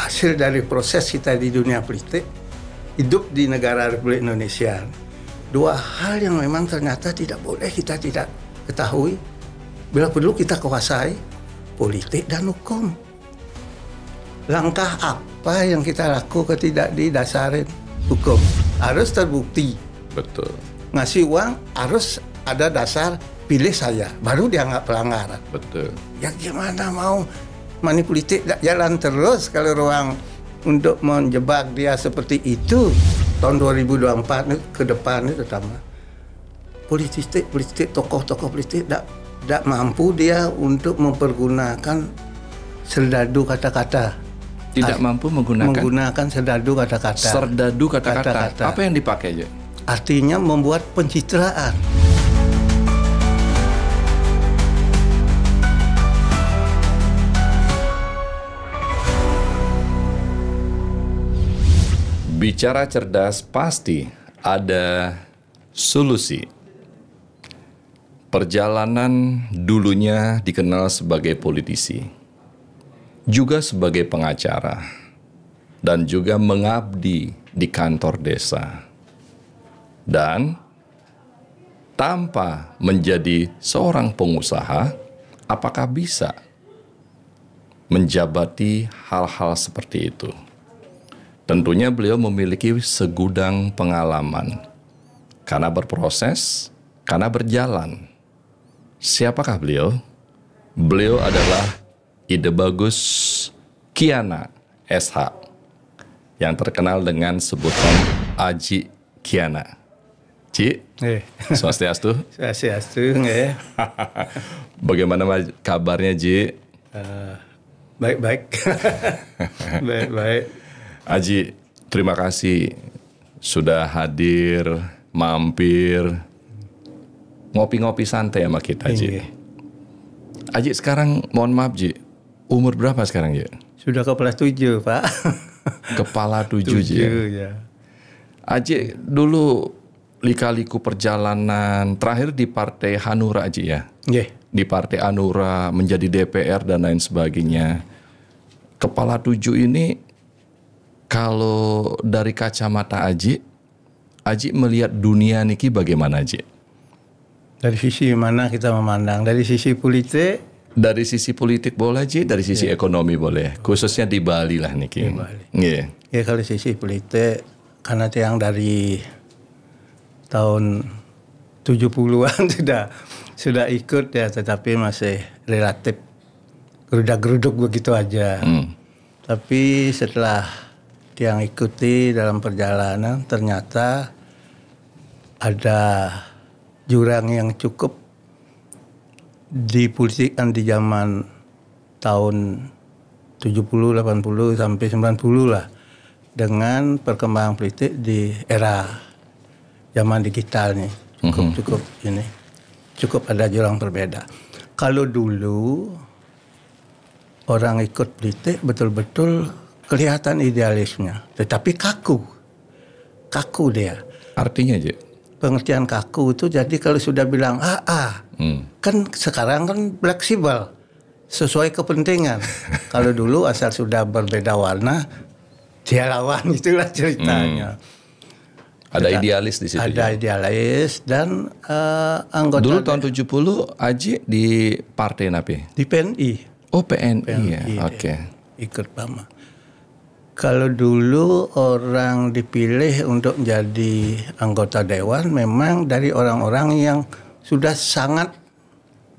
hasil dari proses kita di dunia politik, hidup di negara Republik Indonesia. Dua hal yang memang ternyata tidak boleh kita tidak ketahui. Bila perlu kita kuasai politik dan hukum. Langkah apa yang kita lakukan tidak didasarin hukum. Harus terbukti. Betul. Ngasih uang harus ada dasar pilih saya, baru dianggap pelanggaran. Betul. Ya gimana mau money politik jalan terus kalau ruang untuk menjebak dia seperti itu. Tahun 2024 ke depan itu terutama politik tokoh-tokoh politik tidak mampu dia untuk mempergunakan serdadu kata-kata. Tidak mampu menggunakan serdadu kata-kata. Serdadu kata-kata. Apa yang dipakai aja? Artinya membuat pencitraan. Bicara cerdas pasti ada solusi. Perjalanan dulunya dikenal sebagai politisi, juga sebagai pengacara, dan juga mengabdi di kantor desa. Dan tanpa menjadi seorang pengusaha, apakah bisa menjabati hal-hal seperti itu? Tentunya beliau memiliki segudang pengalaman karena berproses, karena berjalan. Siapakah beliau? Beliau adalah Ide Bagus Kiana SH yang terkenal dengan sebutan Aji Kiana. Ci, swastiastu. Swastiastu, Bagaimana kabarnya, Ji? Baik-baik. Baik-baik. Aji, terima kasih sudah hadir, mampir, ngopi-ngopi santai sama kita, Ji. Aji sekarang, mohon maaf, Ji, umur berapa sekarang, Ji? Sudah kepala 7, Pak. Kepala 7, Ji. Ya. Aji, dulu lika-liku perjalanan terakhir di Partai Hanura, Aji, ya? Di Partai Hanura, menjadi DPR dan lain sebagainya. Kepala 7 ini, kalau dari kacamata Aji melihat dunia niki bagaimana, Aji? Dari sisi mana kita memandang? Dari sisi politik? Dari sisi politik boleh, Aji. Dari sisi ekonomi boleh. Khususnya di Bali lah niki. Di Bali. Ya, kalau sisi politik, karena yang dari tahun 70-an sudah ikut ya, tetapi masih relatif gerudak-geruduk begitu aja. Tapi setelah yang ikuti dalam perjalanan ternyata ada jurang yang cukup dipolitikkan di zaman tahun 70, 80 sampai 90 lah, dengan perkembangan politik di era zaman digital nih. Cukup ada jurang berbeda. Kalau dulu orang ikut politik betul-betul kelihatan idealisnya, tetapi kaku dia. Artinya, Ji? Pengertian kaku itu jadi kalau sudah bilang kan sekarang kan fleksibel sesuai kepentingan. Kalau dulu asal sudah berbeda warna dia lawan, itulah ceritanya. Ada idealis di situ. Ada idealis dan anggota. Dulu tahun 70 Aji di partai napi? Di PNI. Oh, PNI ya. Oke. Ikut Bama. Kalau dulu orang dipilih untuk menjadi anggota dewan memang dari orang-orang yang sudah sangat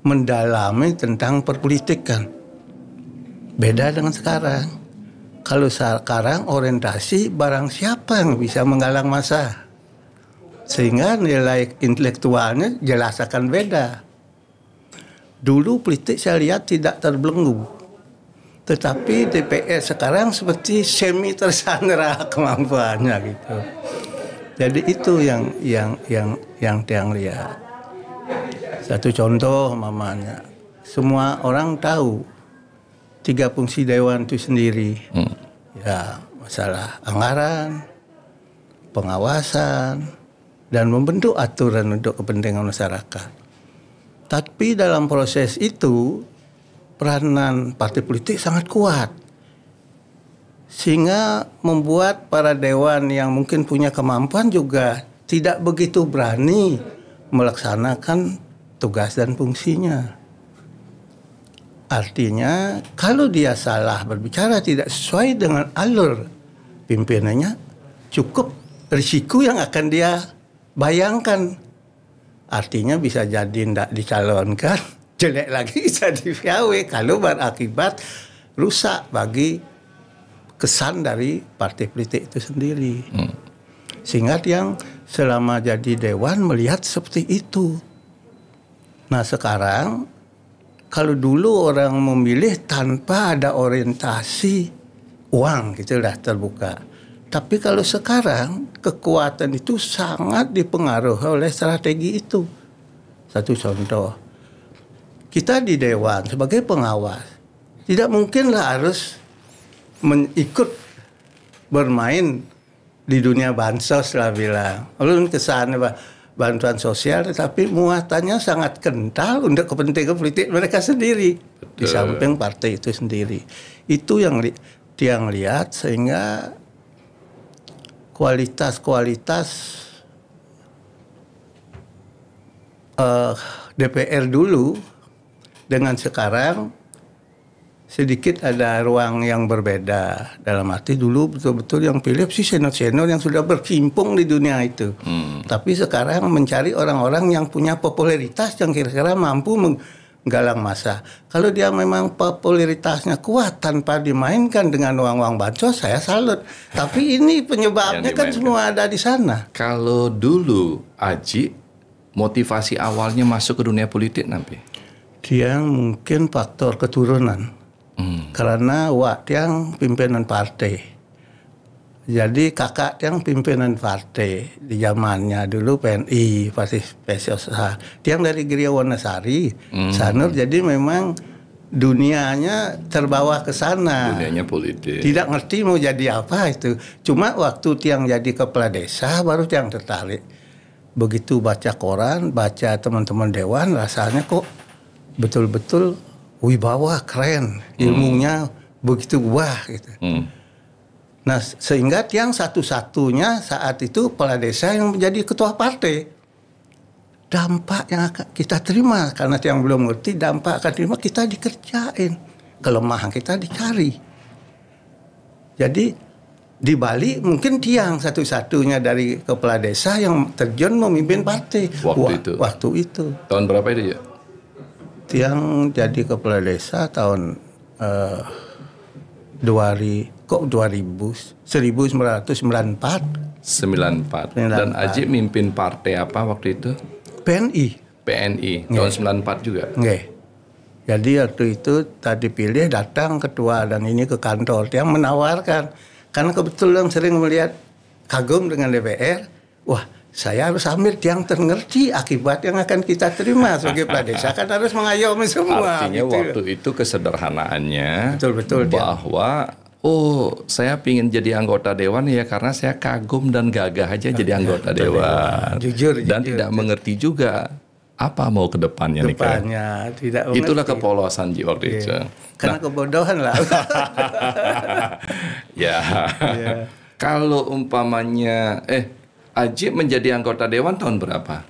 mendalami tentang perpolitikan. Beda dengan sekarang. Kalau sekarang orientasi barang siapa yang bisa menggalang massa. Sehingga nilai intelektualnya jelas akan beda. Dulu politik saya lihat tidak terbelenggu. Tetapi DPR sekarang seperti semi tersandera kemampuannya gitu. Jadi itu yang tiang lihat. Satu contoh mamanya, semua orang tahu 3 fungsi dewan itu sendiri. Ya, masalah anggaran, pengawasan, dan membentuk aturan untuk kepentingan masyarakat. Tapi dalam proses itu peranan partai politik sangat kuat. Sehingga membuat para dewan yang mungkin punya kemampuan juga tidak begitu berani melaksanakan tugas dan fungsinya. Artinya kalau dia salah berbicara tidak sesuai dengan alur pimpinannya, cukup risiko yang akan dia bayangkan. Artinya bisa jadi tidak dicalonkan, jelek lagi bisa di-VW kalau berakibat rusak bagi kesan dari partai politik itu sendiri. Sehingga yang selama jadi dewan melihat seperti itu. Nah sekarang kalau dulu orang memilih tanpa ada orientasi uang gitu lah terbuka. Tapi kalau sekarang kekuatan itu sangat dipengaruhi oleh strategi itu. Satu contoh, kita di dewan sebagai pengawas tidak mungkinlah harus ikut bermain di dunia bansos lah bilang. Lalu kesan bantuan sosial, tapi muatannya sangat kental untuk kepentingan politik mereka sendiri. Betul. Di samping partai itu sendiri. Itu yang lihat sehingga kualitas DPR dulu dengan sekarang sedikit ada ruang yang berbeda. Dalam arti dulu betul-betul yang pilih sih senior-senior yang sudah berkimpung di dunia itu. Tapi sekarang mencari orang-orang yang punya popularitas yang kira-kira mampu menggalang massa. Kalau dia memang popularitasnya kuat tanpa dimainkan dengan uang-uang bansos, saya salut. Tapi ini penyebabnya kan semua ada di sana. Kalau dulu Aji motivasi awalnya masuk ke dunia politik nanti? Dia mungkin faktor keturunan. Karena wak yang pimpinan partai. Jadi kakak yang pimpinan partai di zamannya dulu PNI, Partai Spesial. Yang dari Gria Wanasari, Sanur. Jadi memang dunianya terbawa ke sana. Dunianya politik. Tidak ngerti mau jadi apa itu. Cuma waktu Tiang jadi kepala desa baru Tiang tertarik. Begitu baca koran, baca teman-teman dewan, rasanya kok betul-betul wibawa, keren, ilmunya begitu wah gitu. Nah sehingga Tiang satu-satunya saat itu kepala desa yang menjadi ketua partai. Dampak yang akan kita terima karena Tiang belum ngerti dampak akan terima kita dikerjain, kelemahan kita dicari. Jadi di Bali mungkin Tiang satu-satunya dari kepala desa yang terjun memimpin partai waktu itu. Tahun berapa itu ya? Tiang jadi kepala desa tahun 1994. Dan Aji mimpin partai apa waktu itu? PNI tahun 94 juga. Nggih. Jadi waktu itu tadi pilih datang ketua dan ini ke kantor yang menawarkan karena kebetulan sering melihat kagum dengan DPR. Wah, saya harus ambil yang terngerti akibat yang akan kita terima sebagai kepala desa kan harus mengayomi semua. Artinya gitu. Waktu itu kesederhanaannya betul bahwa saya pingin jadi anggota dewan ya karena saya kagum dan gagah aja jadi anggota dewan. Jujur. Tidak mengerti juga apa mau ke depannya nih kan. Tidak mengerti. Itulah kepolosan Ji waktu itu. Karena kebodohan lah. Ya. Kalau umpamanya Aji menjadi anggota dewan tahun berapa?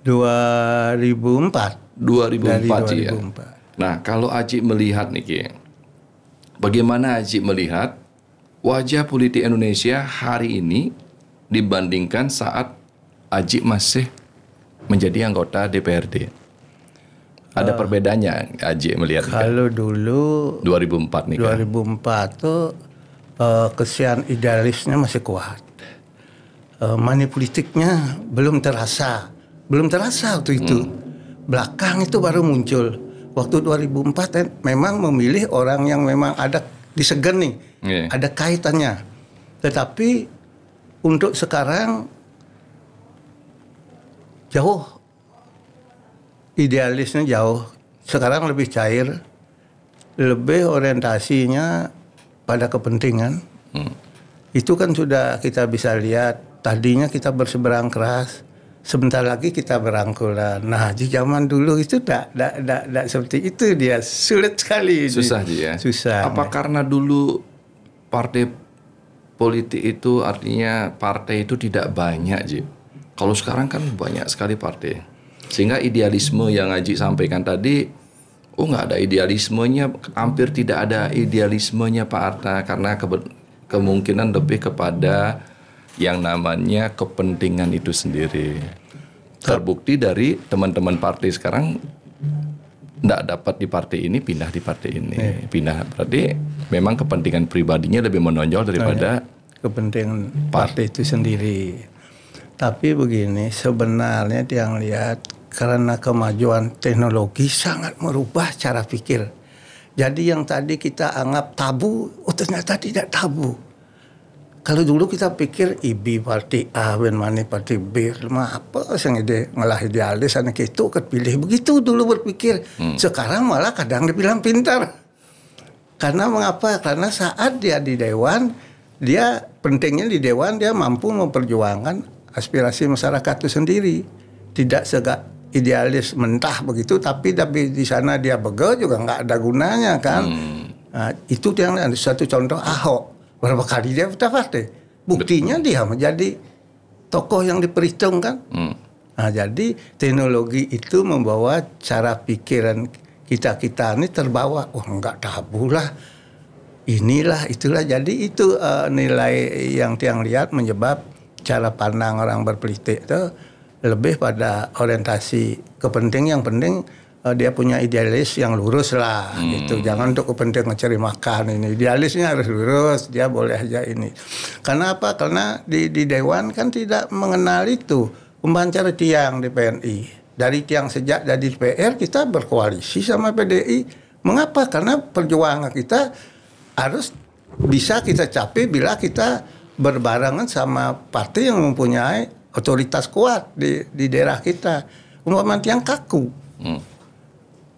2004. 2004 ya. Nah, kalau Aji melihat nih Ki, bagaimana Aji melihat wajah politik Indonesia hari ini dibandingkan saat Aji masih menjadi anggota DPRD? Ada perbedaannya Aji melihat? Kalau dulu 2004 nih kan? 2004 tuh kesian idealisnya masih kuat. Money politiknya belum terasa waktu itu. Belakang itu baru muncul. Waktu 2004 memang memilih orang yang memang ada disegen nih, ada kaitannya. Tetapi untuk sekarang jauh idealisnya jauh. Sekarang lebih cair, lebih orientasinya pada kepentingan. Itu kan sudah kita bisa lihat. Tadinya kita berseberang keras, sebentar lagi kita berangkulan. Nah, di zaman dulu itu tidak seperti itu dia. Sulit sekali. Susah dia. Susah. Apa karena dulu partai politik itu artinya partai itu tidak banyak, Ji. Kalau sekarang kan banyak sekali partai. Sehingga idealisme yang Haji sampaikan tadi, nggak ada idealismenya, hampir tidak ada idealismenya Pak Arta, karena kemungkinan lebih kepada yang namanya kepentingan itu sendiri. Terbukti dari teman-teman partai sekarang nggak dapat di partai ini, pindah di partai ini. Pindah, berarti memang kepentingan pribadinya lebih menonjol daripada kepentingan partai itu sendiri. Tapi begini, sebenarnya yang lihat karena kemajuan teknologi sangat merubah cara pikir. Jadi yang tadi kita anggap tabu, ternyata tidak tabu. Kalau dulu kita pikir IB partai A, ben mana partai B, apa yang ide ngalah idealis anak itu kepilih begitu dulu berpikir. Sekarang malah kadang dibilang pintar. Karena mengapa? Karena saat dia di dewan, dia pentingnya di dewan dia mampu memperjuangkan aspirasi masyarakat itu sendiri. Tidak segak idealis mentah begitu, tapi di sana dia begel juga nggak ada gunanya kan. Nah, itu yang satu contoh Ahok. Berapa kali dia putar partai. Buktinya dia menjadi tokoh yang diperhitungkan. Nah, jadi teknologi itu membawa cara pikiran kita ini terbawa. Enggak tabu lah. Inilah, itulah. Jadi itu nilai yang tiang lihat menyebab cara pandang orang berpolitik itu lebih pada orientasi kepentingan. Yang penting dia punya idealis yang lurus lah gitu. Jangan untuk kepentingan cari makan ini. Idealisnya harus lurus, dia boleh aja ini. Karena apa? Karena di Dewan kan tidak mengenal itu. Pembancar tiang di PNI. Dari tiang sejak jadi PR kita berkoalisi sama PDI. Mengapa? Karena perjuangan kita harus bisa kita capai bila kita berbarengan sama partai yang mempunyai otoritas kuat di daerah kita. Umpama tiang kaku.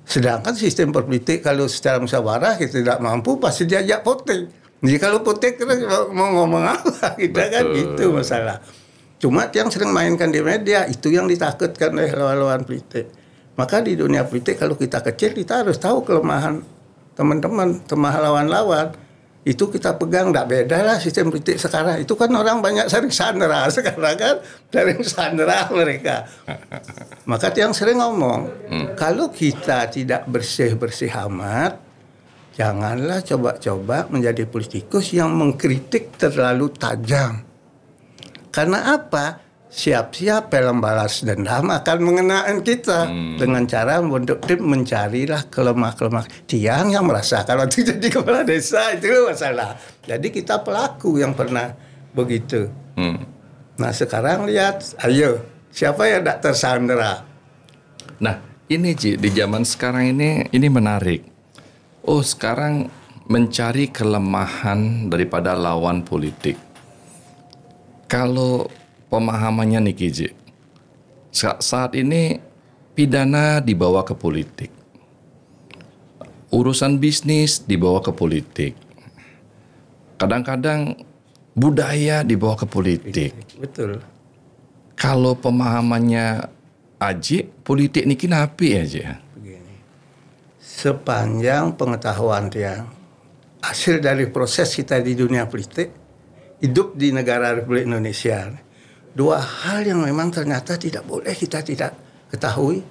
Sedangkan sistem politik kalau secara musyawarah kita tidak mampu pasti diajak voting. Jadi kalau voting kita mau ngomong apa kita kan gitu masalah. Cuma yang sering mainkan di media itu yang ditakutkan oleh lawan-lawan politik. Maka di dunia politik kalau kita kecil kita harus tahu kelemahan teman-teman, kelemahan lawan-lawan. Itu kita pegang, tidak beda lah sistem politik sekarang. Itu kan orang banyak sering sandera sekarang kan, sering sandera mereka. Maka yang sering ngomong, kalau kita tidak bersih-bersih amat, janganlah coba-coba menjadi politikus yang mengkritik terlalu tajam. Karena apa? Siap-siap film balas dendam akan mengenai kita dengan cara membentuk tim mencarilah kelemah-kelemah tiang yang merasakan waktu jadi kepala desa itu masalah. Jadi kita pelaku yang pernah begitu. Nah sekarang lihat, ayo siapa yang tidak tersandera? Nah ini Ci, di zaman sekarang ini menarik. Sekarang mencari kelemahan daripada lawan politik. Kalau pemahamannya nih Kiji, saat ini pidana dibawa ke politik, urusan bisnis dibawa ke politik, kadang-kadang budaya dibawa ke politik. Betul. Kalau pemahamannya Aji, politik ini kenapa aja? Begini, sepanjang pengetahuan dia, hasil dari proses kita di dunia politik, hidup di negara Republik Indonesia. Dua hal yang memang ternyata tidak boleh kita tidak ketahui.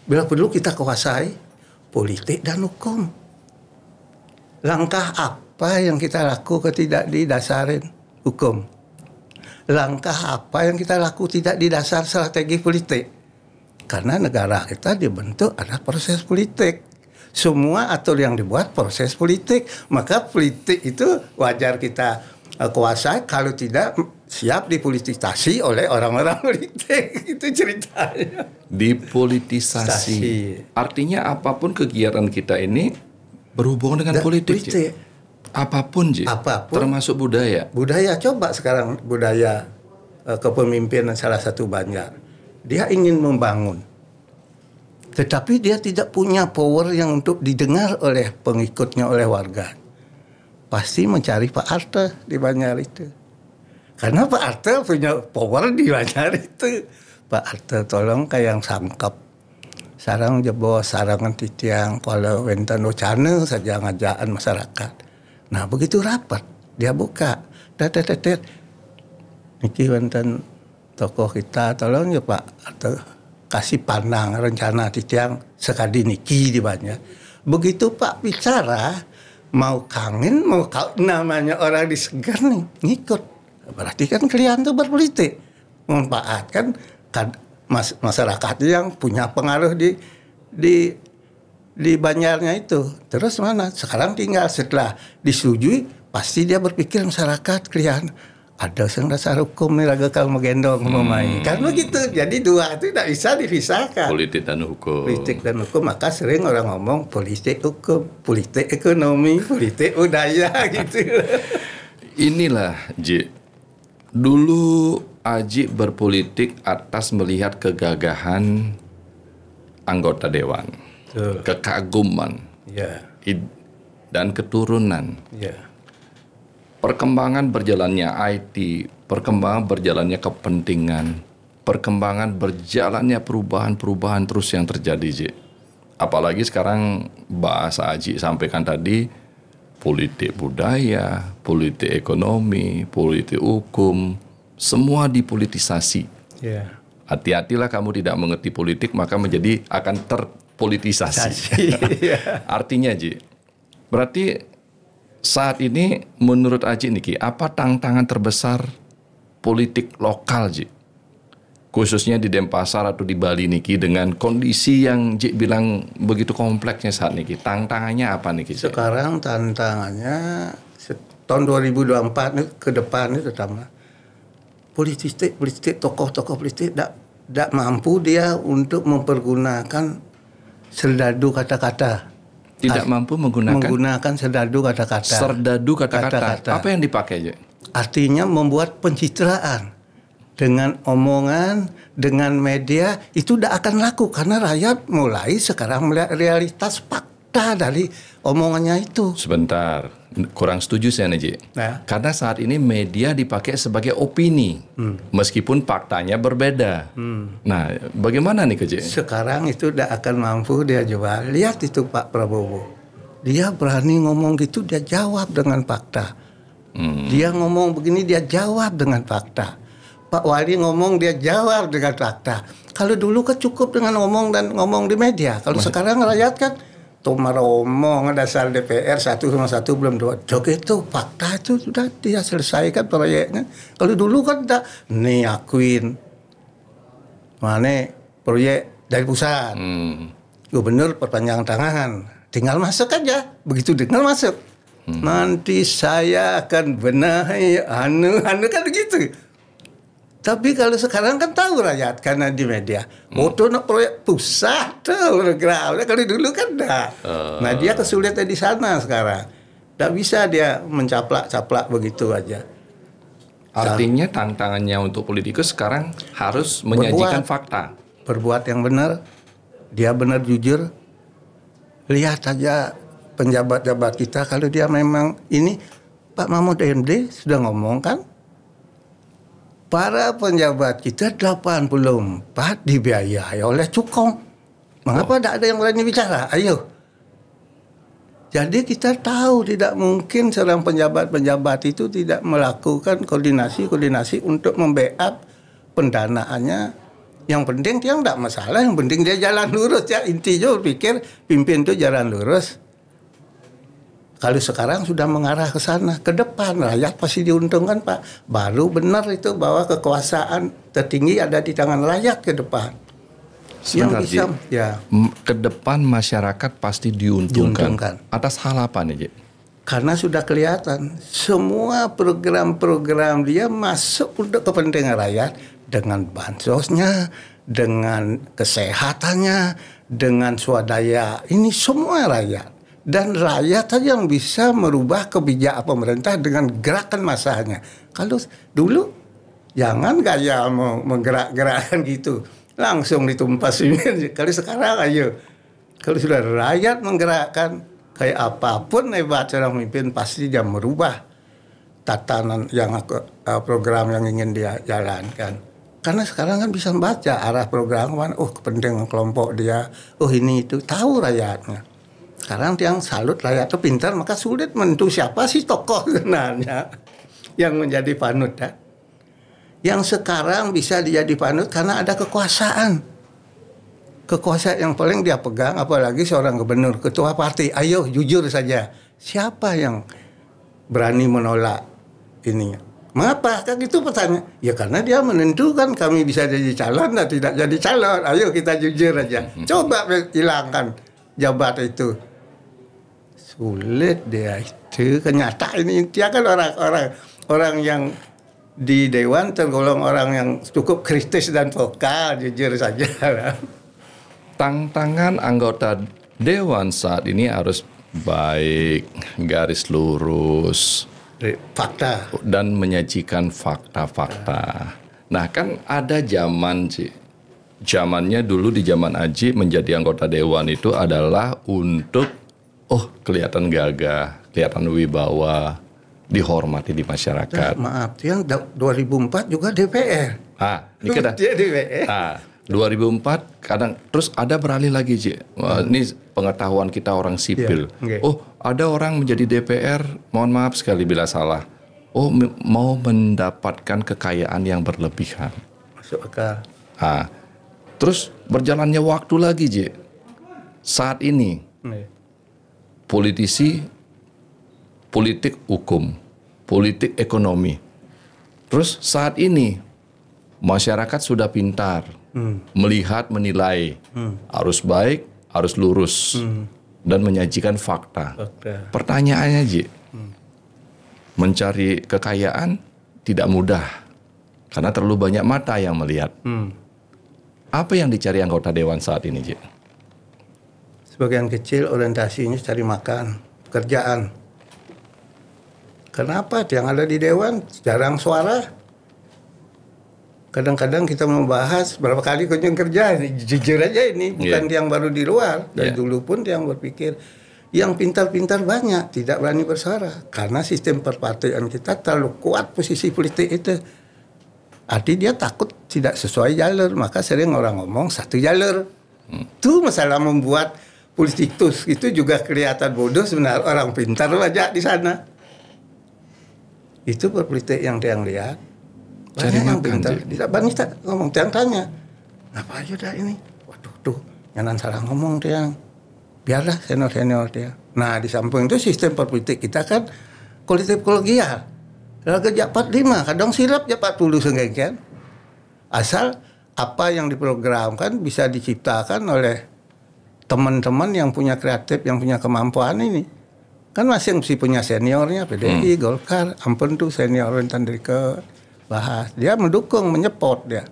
Bila perlu kita kuasai politik dan hukum. Langkah apa yang kita lakukan tidak didasarin hukum. Langkah apa yang kita lakukan tidak didasar strategi politik. Karena negara kita dibentuk ada proses politik. Semua atur yang dibuat proses politik. Maka politik itu wajar kita kuasai, kalau tidak siap dipolitisasi oleh orang-orang politik. Itu ceritanya. Dipolitisasi. Artinya apapun kegiatan kita ini berhubungan dengan politik. Apapun, Ji. Apapun. Termasuk budaya. Budaya, coba sekarang budaya kepemimpinan salah satu Banjar. Dia ingin membangun. Tetapi dia tidak punya power yang untuk didengar oleh pengikutnya, oleh warga. Pasti mencari Pak Arta di Banjar itu. Karena Pak Arta punya power di Banjar itu. Pak Arta tolong kayak yang sangkap. Sarang jebol sarangan titiang kalau wenten ocana saja ngajaan masyarakat. Nah begitu rapat. dia buka. Niki wonten tokoh kita, tolong ya Pak, atau kasih pandang rencana titiang sekali niki di banyak. Begitu Pak bicara, mau kangen, mau namanya orang disegar nih, ngikut. Berarti kan kalian tuh berpolitik, memanfaatkan masyarakat yang punya pengaruh di Banjarnya itu. Terus mana? Sekarang tinggal setelah disetujui, pasti dia berpikir masyarakat kalian ada yang dasar hukum nih raga kalau menggendong memain. Kan begitu. Jadi dua itu tidak bisa dipisahkan. Politik dan hukum. Politik dan hukum, maka sering orang ngomong politik hukum, politik ekonomi, politik budaya gitu. Inilah Ji. Dulu Aji berpolitik atas melihat kegagahan anggota dewan, kekaguman, dan keturunan. Perkembangan berjalannya IT, perkembangan berjalannya kepentingan, perkembangan berjalannya perubahan-perubahan terus yang terjadi, Ji. Apalagi sekarang bahasa Aji sampaikan tadi, politik budaya, politik ekonomi, politik hukum, semua dipolitisasi. Hati-hatilah kamu tidak mengerti politik, maka akan terpolitisasi. Artinya, Ji, berarti saat ini menurut Aji Niki, apa tantangan terbesar politik lokal, Ji? Khususnya di Denpasar atau di Bali Niki, dengan kondisi yang Ji bilang begitu kompleksnya saat Niki. Tantangannya apa Niki? Sekarang tantangannya tahun 2024 ke depan itu terutama politik, tokoh-tokoh politik tidak mampu dia untuk mempergunakan serdadu kata-kata. Tidak mampu menggunakan serdadu kata-kata. Serdadu kata-kata. Apa yang dipakai, Ji? Artinya membuat pencitraan dengan omongan, dengan media itu tidak akan laku karena rakyat mulai sekarang melihat realitas fakta dari omongannya itu. Sebentar, kurang setuju saya nih, Ji. Karena saat ini media dipakai sebagai opini, meskipun faktanya berbeda. Nah, bagaimana nih, Ji? Sekarang itu tidak akan mampu dia jual. Lihat itu Pak Prabowo. Dia berani ngomong gitu, dia jawab dengan fakta. Dia ngomong begini, dia jawab dengan fakta. Pak Wali ngomong, dia jawab dengan fakta. Kalau dulu kan cukup dengan ngomong di media. Kalau sekarang rakyat kan Tomar omong dasar DPR 1+1 belum 2. Jok itu fakta itu sudah dia selesaikan proyeknya. Kalau dulu kan tak nih akuin mana proyek dari pusat. Gubernur perpanjangan tangan, tinggal masuk aja. Begitu tinggal masuk. Nanti saya akan benahi anu kan begitu. Tapi kalau sekarang kan tahu rakyat karena di media. Itu proyek pusat tuh program. Kalau dulu kan enggak. Nah dia kesulitan di sana sekarang. Tidak bisa dia mencaplak-caplak begitu aja. Artinya tantangannya untuk politikus sekarang harus menyajikan fakta. Berbuat yang benar. Dia benar jujur. Lihat aja penjabat-jabat kita kalau dia memang ini. Pak Mahfud MD sudah ngomong kan. Para penjabat kita 84 dibiayai oleh cukong. Mengapa tidak ada yang berani bicara? Ayo. Jadi kita tahu tidak mungkin seorang penjabat-penjabat itu tidak melakukan koordinasi untuk membackup pendanaannya. Yang penting dia tidak masalah, yang penting dia jalan lurus. Ya intinya pikir pimpin itu jalan lurus. Kalau sekarang sudah mengarah ke sana, ke depan rakyat pasti diuntungkan Pak. Baru benar itu bahwa kekuasaan tertinggi ada di tangan rakyat ke depan. Sebentar, Ji. Ke depan masyarakat pasti diuntungkan. Atas hal apa nih, Ji? Karena sudah kelihatan semua program-program dia masuk untuk kepentingan rakyat dengan bansosnya, dengan kesehatannya, dengan swadaya. Ini semua rakyat. Dan rakyat saja yang bisa merubah kebijakan pemerintah dengan gerakan masanya. Kalau dulu jangan gaya menggerak-gerakkan gitu. Langsung ditumpas. Kalau sekarang ayo. Kalau sudah rakyat menggerakkan kayak apapun hebat seorang pemimpin pasti dia merubah tatanan yang program yang ingin dia jalankan. Karena sekarang kan bisa membaca arah program, kepentingan kelompok dia. Oh ini itu tahu rakyatnya. Sekarang tiang salut layak atau pintar, maka sulit menentu siapa sih tokoh sebenarnya yang menjadi panut. Ya. Yang sekarang bisa dijadi panut karena ada kekuasaan. Kekuasaan yang paling dia pegang, apalagi seorang gubernur, ketua partai. Ayo jujur saja, siapa yang berani menolak ininya? Mengapa? Kan itu pertanyaan. Ya karena dia menentukan kami bisa jadi calon dan tidak jadi calon. Ayo kita jujur aja. Coba hilangkan jabatan itu. Sulit dia itu. Kenyataan ini dia kan orang yang di dewan tergolong orang yang cukup kritis dan vokal, jujur saja. Tantangan anggota dewan saat ini harus baik, garis lurus, fakta, dan menyajikan fakta-fakta. Nah kan ada zaman sih, zamannya dulu di zaman Aji menjadi anggota dewan itu adalah untuk kelihatan gagah, kelihatan wibawa, dihormati di masyarakat. Maaf, yang 2004 juga DPR. Ini kita. Dia DPR. 2004 kadang terus ada beralih lagi, Ji. Ini pengetahuan kita orang sipil. Yeah, okay. Ada orang menjadi DPR, mohon maaf sekali bila salah. Mau mendapatkan kekayaan yang berlebihan. Masuk akal. Terus berjalannya waktu lagi, Ji. Saat ini politisi, politik hukum, politik ekonomi. Terus saat ini masyarakat sudah pintar melihat, menilai, harus baik, harus lurus, dan menyajikan fakta. Pertanyaannya, Ji, mencari kekayaan tidak mudah karena terlalu banyak mata yang melihat. Apa yang dicari anggota dewan saat ini, Ji? Sebagian kecil orientasinya cari makan, pekerjaan. Kenapa yang ada di dewan jarang suara? Kadang-kadang kita membahas berapa kali kunjung kerja, jujur aja ini bukan yang baru di luar. Dari dulu pun yang berpikir yang pintar-pintar banyak tidak berani bersuara karena sistem perpartaian kita terlalu kuat posisi politik itu. Artinya dia takut tidak sesuai jalur, maka sering orang ngomong satu jalur. Itu masalah membuat politikus itu juga kelihatan bodoh, sebenarnya orang pintar banyak di sana. Itu berpolitik yang dia lihat. Banyak yang pintar. Tidak banyak ngomong, tiang tanya. Apa aja dah ini? Waduh, tuh, jangan salah ngomong tiang. Biarlah senior-senior dia. Nah, di samping itu sistem perpolitik kita kan kolektif kolegial. Kalau kerja 45, kadang silap ya 40 sengkengkian. Asal apa yang diprogramkan bisa diciptakan oleh teman-teman yang punya kreatif, yang punya kemampuan ini. Kan masing mesti punya seniornya, PDI, Golkar, ampun tuh senior rentan dari ke bahas. Dia mendukung, menyeport dia.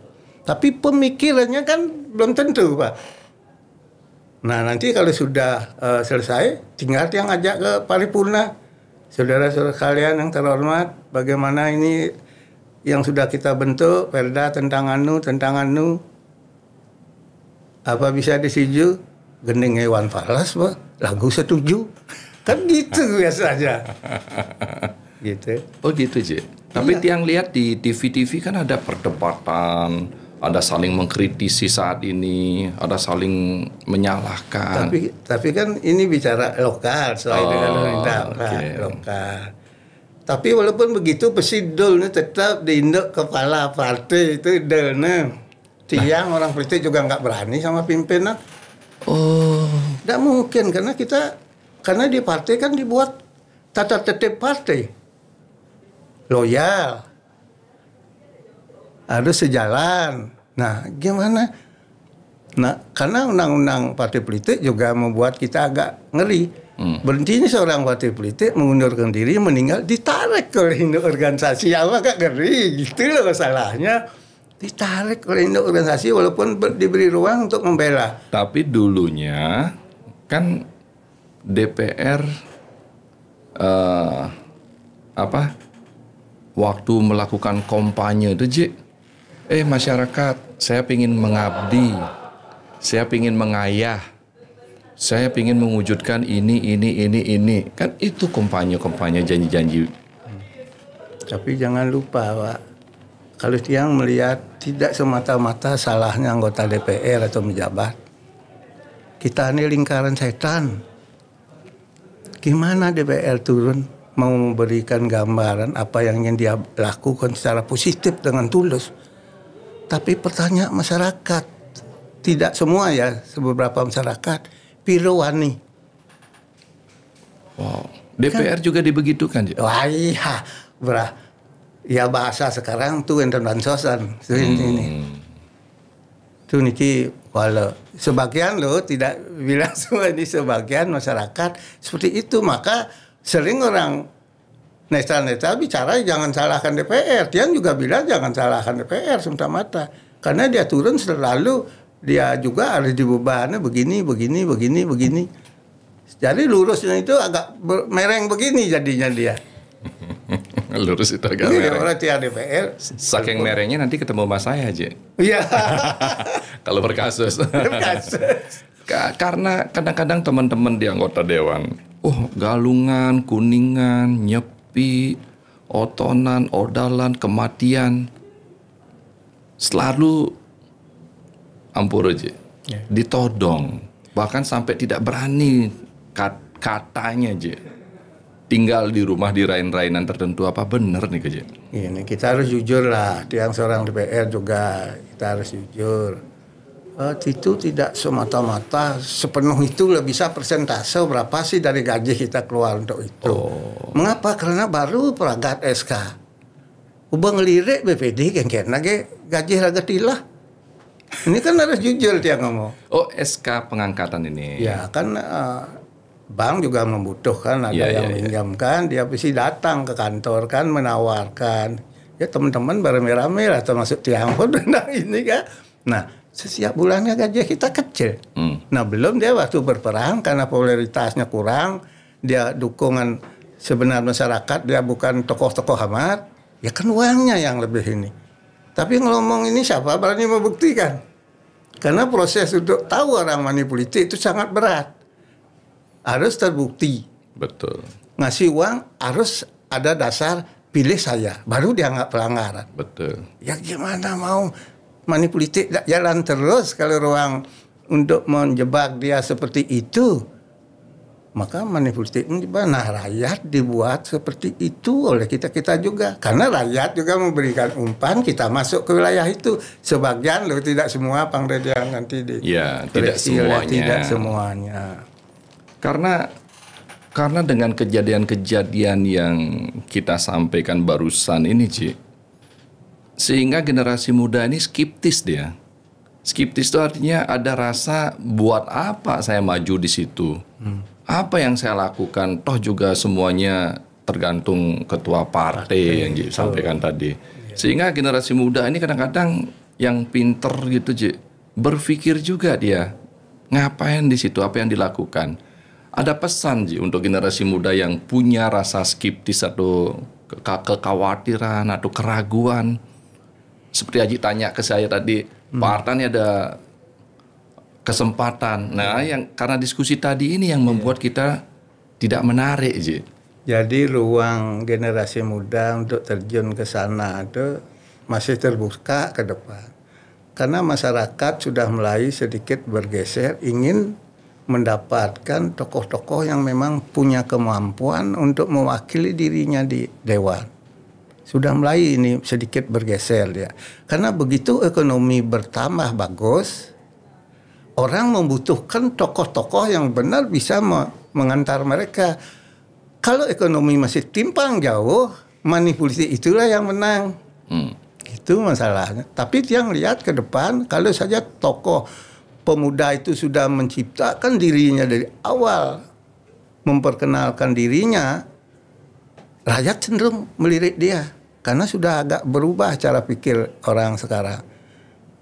Tapi pemikirannya kan belum tentu, Pak. Nah, nanti kalau sudah selesai, tinggal yang ajak ke paripurna. Saudara-saudara kalian yang terhormat, bagaimana ini yang sudah kita bentuk, perda tentang anu. Apa bisa disetuju? Gending hewan falas, Pak. Lagu setuju. Kan gitu biasanya. Gitu. Oh gitu, Ji. Tapi tiang lihat di TV-TV kan ada perdebatan, ada saling mengkritisi saat ini, ada saling menyalahkan. Tapi kan ini bicara lokal, selain dengan pemerintah lokal. Tapi walaupun begitu, pesidulnya tetap diinduk kepala partai itu idolnya. Tiang orang politik juga nggak berani sama pimpinan. Tidak mungkin karena di partai kan dibuat tata tertib partai. Loyal. Harus sejalan. Nah, gimana? Nah, karena undang-undang partai politik juga membuat kita agak ngeri. Berhentinya seorang partai politik mengundurkan diri, meninggal, ditarik oleh induk organisasi. Apa gak ngeri? Gitu loh masalahnya. Ditarik oleh induk organisasi walaupun diberi ruang untuk membela. Tapi dulunya kan DPR waktu melakukan kampanye itu, Ji, masyarakat, saya ingin mengabdi, saya ingin mengayah, saya ingin mewujudkan ini. Kan itu kampanye janji-janji. Tapi jangan lupa, Pak, kalau tiang melihat tidak semata-mata salahnya anggota DPR atau pejabat. Kita ini lingkaran setan. Gimana DPR turun mau memberikan gambaran apa yang ingin dia lakukan secara positif dengan tulus. Tapi pertanyaan masyarakat, tidak semua ya, beberapa masyarakat, piro wani. Wow, DPR kan juga dibegitukan. Wah iya, ya bahasa sekarang tuh enten bansosan. Ini. Tuh niki walau sebagian loh tidak bilang semua, ini sebagian masyarakat seperti itu. Maka sering orang neta bicara jangan salahkan DPR. Dia juga bilang jangan salahkan DPR semata-mata. Karena dia turun selalu, dia juga harus dibebani begini. Jadi lurusnya itu agak mereng begini jadinya dia. Lurus itu agak mereng. Orang tiap DPR. Saking merengnya nanti ketemu mas saya aja. Iya. Kalau berkasus. Karena kadang-kadang teman-teman di anggota dewan, galungan, kuningan, nyepi, otonan, odalan, kematian, selalu ampun aja, ditodong, bahkan sampai tidak berani katanya aja. Tinggal di rumah di rain-rainan tertentu, apa benar nih Keje? Ini kita harus jujur lah, yang seorang DPR juga kita harus jujur. Itu tidak semata-mata sepenuh itu bisa persentase berapa sih dari gaji kita keluar untuk itu. Mengapa? Karena baru peragat SK. Ubah ngelirik BPD kan lagi gaji raga tilah. Ini kan harus jujur dia ngomong. SK pengangkatan ini. Ya kan bank juga membutuhkan, ada yang minjamkan, dia pasti datang ke kantor kan menawarkan. Ya teman-teman beramai-ramai lah termasuk tiang pun ini kan. Nah, setiap bulannya gaji kita kecil. Nah belum dia waktu berperang karena popularitasnya kurang, dia dukungan sebenar masyarakat, dia bukan tokoh-tokoh amat, ya kan uangnya yang lebih ini. Tapi ngomong ini siapa berani membuktikan? Karena proses untuk tahu orang money politik itu sangat berat. Harus terbukti. Betul. Ngasih uang harus ada dasar pilih saya, baru dianggap pelanggaran. Betul. Ya gimana mau money politik jalan terus kalau ruang untuk menjebak dia seperti itu. Maka money politik nah rakyat dibuat seperti itu oleh kita juga. Karena rakyat juga memberikan umpan, kita masuk ke wilayah itu. Sebagian loh, tidak semua Pang Redian nanti di. Ya, tidak semuanya. Tidak semuanya. Karena dengan kejadian-kejadian yang kita sampaikan barusan ini, Ci, sehingga generasi muda ini skeptis dia. Skeptis itu artinya ada rasa buat apa saya maju di situ? Apa yang saya lakukan? Toh juga semuanya tergantung ketua partai yang disampaikan tadi. Sehingga generasi muda ini kadang-kadang yang pinter gitu, Ci, berpikir juga dia ngapain di situ, apa yang dilakukan. Ada pesan Ji untuk generasi muda yang punya rasa skeptis atau kekhawatiran atau keraguan. Seperti Haji tanya ke saya tadi, Pak Artan ada kesempatan. Nah, yang karena diskusi tadi ini yang membuat kita tidak menarik Ji. Jadi ruang generasi muda untuk terjun ke sana itu masih terbuka ke depan. Karena masyarakat sudah mulai sedikit bergeser ingin mendapatkan tokoh-tokoh yang memang punya kemampuan untuk mewakili dirinya di dewan. Sudah mulai ini sedikit bergeser dia. Karena begitu ekonomi bertambah bagus, orang membutuhkan tokoh-tokoh yang benar bisa mengantar mereka. Kalau ekonomi masih timpang jauh, manipulasi itulah yang menang. Itu masalahnya. Tapi yang lihat ke depan, kalau saja tokoh pemuda itu sudah menciptakan dirinya dari awal, memperkenalkan dirinya, rakyat cenderung melirik dia. Karena sudah agak berubah cara pikir orang sekarang.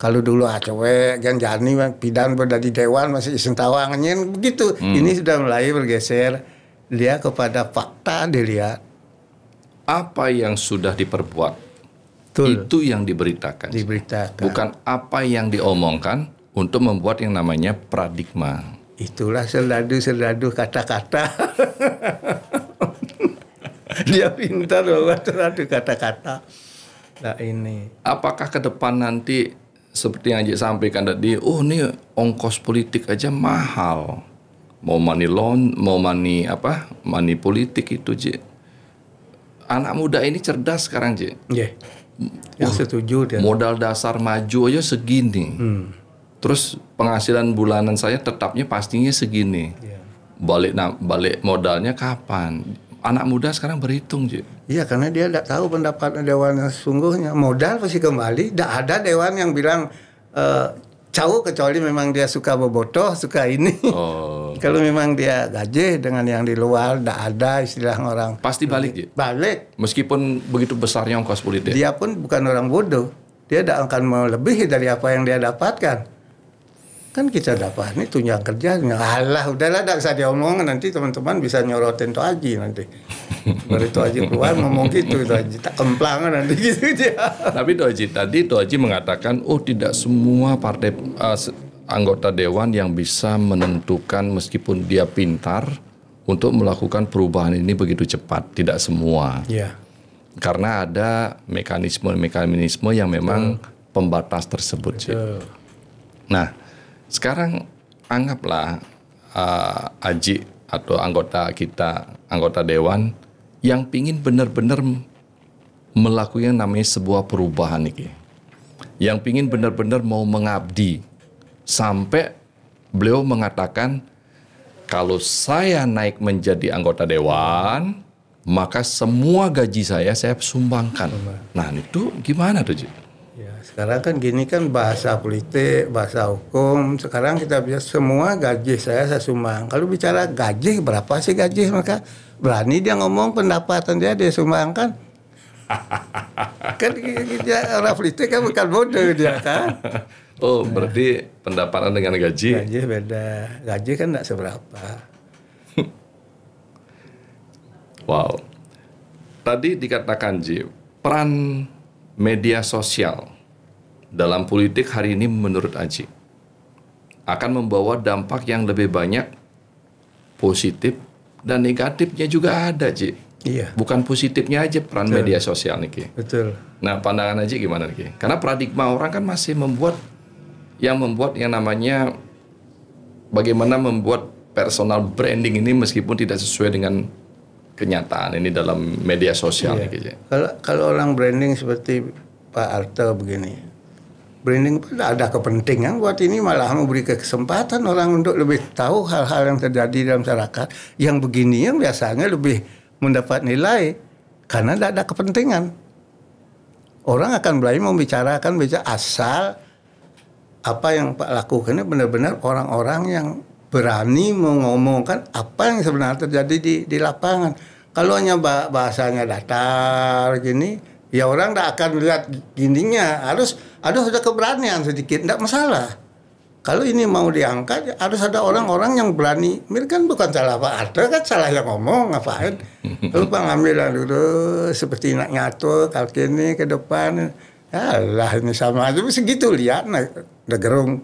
Kalau dulu cewek, jani, pidan berdadi dewan, masih iseng tawangannya begitu. Ini sudah mulai bergeser. Dia kepada fakta dilihat. Apa yang sudah diperbuat, Betul. Itu yang diberitakan. Bukan apa yang diomongkan, untuk membuat yang namanya paradigma. Itulah serdadu kata-kata. Dia pintar bahwa serdadu kata-kata. Nah ini. Apakah ke depan nanti seperti yang Haji sampaikan tadi, ini ongkos politik aja mahal. mau money politik itu, Ji. Anak muda ini cerdas sekarang, Ji. Yeah. Yang setuju dia. Modal dasar maju aja segini. Terus penghasilan bulanan saya tetapnya pastinya segini. Yeah. Balik modalnya kapan? Anak muda sekarang berhitung, Ji. Iya, karena dia tidak tahu pendapat dewan yang sesungguhnya. Modal pasti kembali. Tidak ada dewan yang bilang jauh, kecuali memang dia suka bobotoh, suka ini. Kalau memang dia gaji dengan yang di luar, tidak ada istilah orang. Pasti balik, Ji? Balik. Meskipun begitu besarnya ongkos politik. Dia pun bukan orang bodoh. Dia tidak akan melebihi dari apa yang dia dapatkan. Kan kita dapat ini tunjang kerja, alah udahlah tidak usah diomongin, nanti teman-teman bisa nyorotin Tok Haji nanti. Baru Tok Haji keluar ngomong gitu, Tok Haji tak kemplangan nanti gitu dia. Tapi Tok Haji mengatakan, tidak semua partai anggota dewan yang bisa menentukan meskipun dia pintar untuk melakukan perubahan ini begitu cepat, tidak semua. Iya. Karena ada mekanisme yang memang pembatas tersebut. Nah, sekarang anggaplah Haji atau anggota dewan yang pingin benar-benar melakukan namanya sebuah perubahan ini, yang pingin benar-benar mau mengabdi sampai beliau mengatakan kalau saya naik menjadi anggota dewan maka semua gaji saya sumbangkan. Nah itu gimana tuh, Ji? Ya, sekarang kan gini kan bahasa politik, bahasa hukum. Sekarang kita bisa semua gaji saya sumbang. Kalau bicara gaji, berapa sih gaji mereka? Berani dia ngomong pendapatan dia sumbangkan. Kan orang politik kan bukan bodoh dia kan. Berarti pendapatan dengan gaji? Gaji beda. Gaji kan tidak seberapa. Wow. Tadi dikatakan, Ji, peran media sosial dalam politik hari ini menurut Haji akan membawa dampak yang lebih banyak positif dan negatifnya juga ada, Ji. Iya. Bukan positifnya aja peran media sosial nih. Betul. Nah, pandangan Haji gimana nih? Karena paradigma orang kan masih membuat yang namanya bagaimana membuat personal branding ini meskipun tidak sesuai dengan kenyataan ini dalam media sosial. Iya. Kalau orang branding seperti Pak Harto begini, branding ada kepentingan buat ini, malah memberi kesempatan orang untuk lebih tahu hal-hal yang terjadi dalam masyarakat. Yang begini yang biasanya lebih mendapat nilai karena tidak ada kepentingan. Orang akan mulai membicarakan asal apa yang Pak lakukan ini benar-benar orang-orang yang berani mengomongkan apa yang sebenarnya terjadi di lapangan. Kalau hanya bahasanya datar gini, ya orang tidak akan melihat gininya. Harus ada keberanian sedikit, tidak masalah. Kalau ini mau diangkat, harus ada orang-orang yang berani. Ini kan bukan salah Pak Harto, kan salah yang ngomong, ngapain. Lalu Pak ngambil dulu seperti nak nyatu, kaki ini ke depan. Alah ini sama aja, segitu lihat, udah gerung.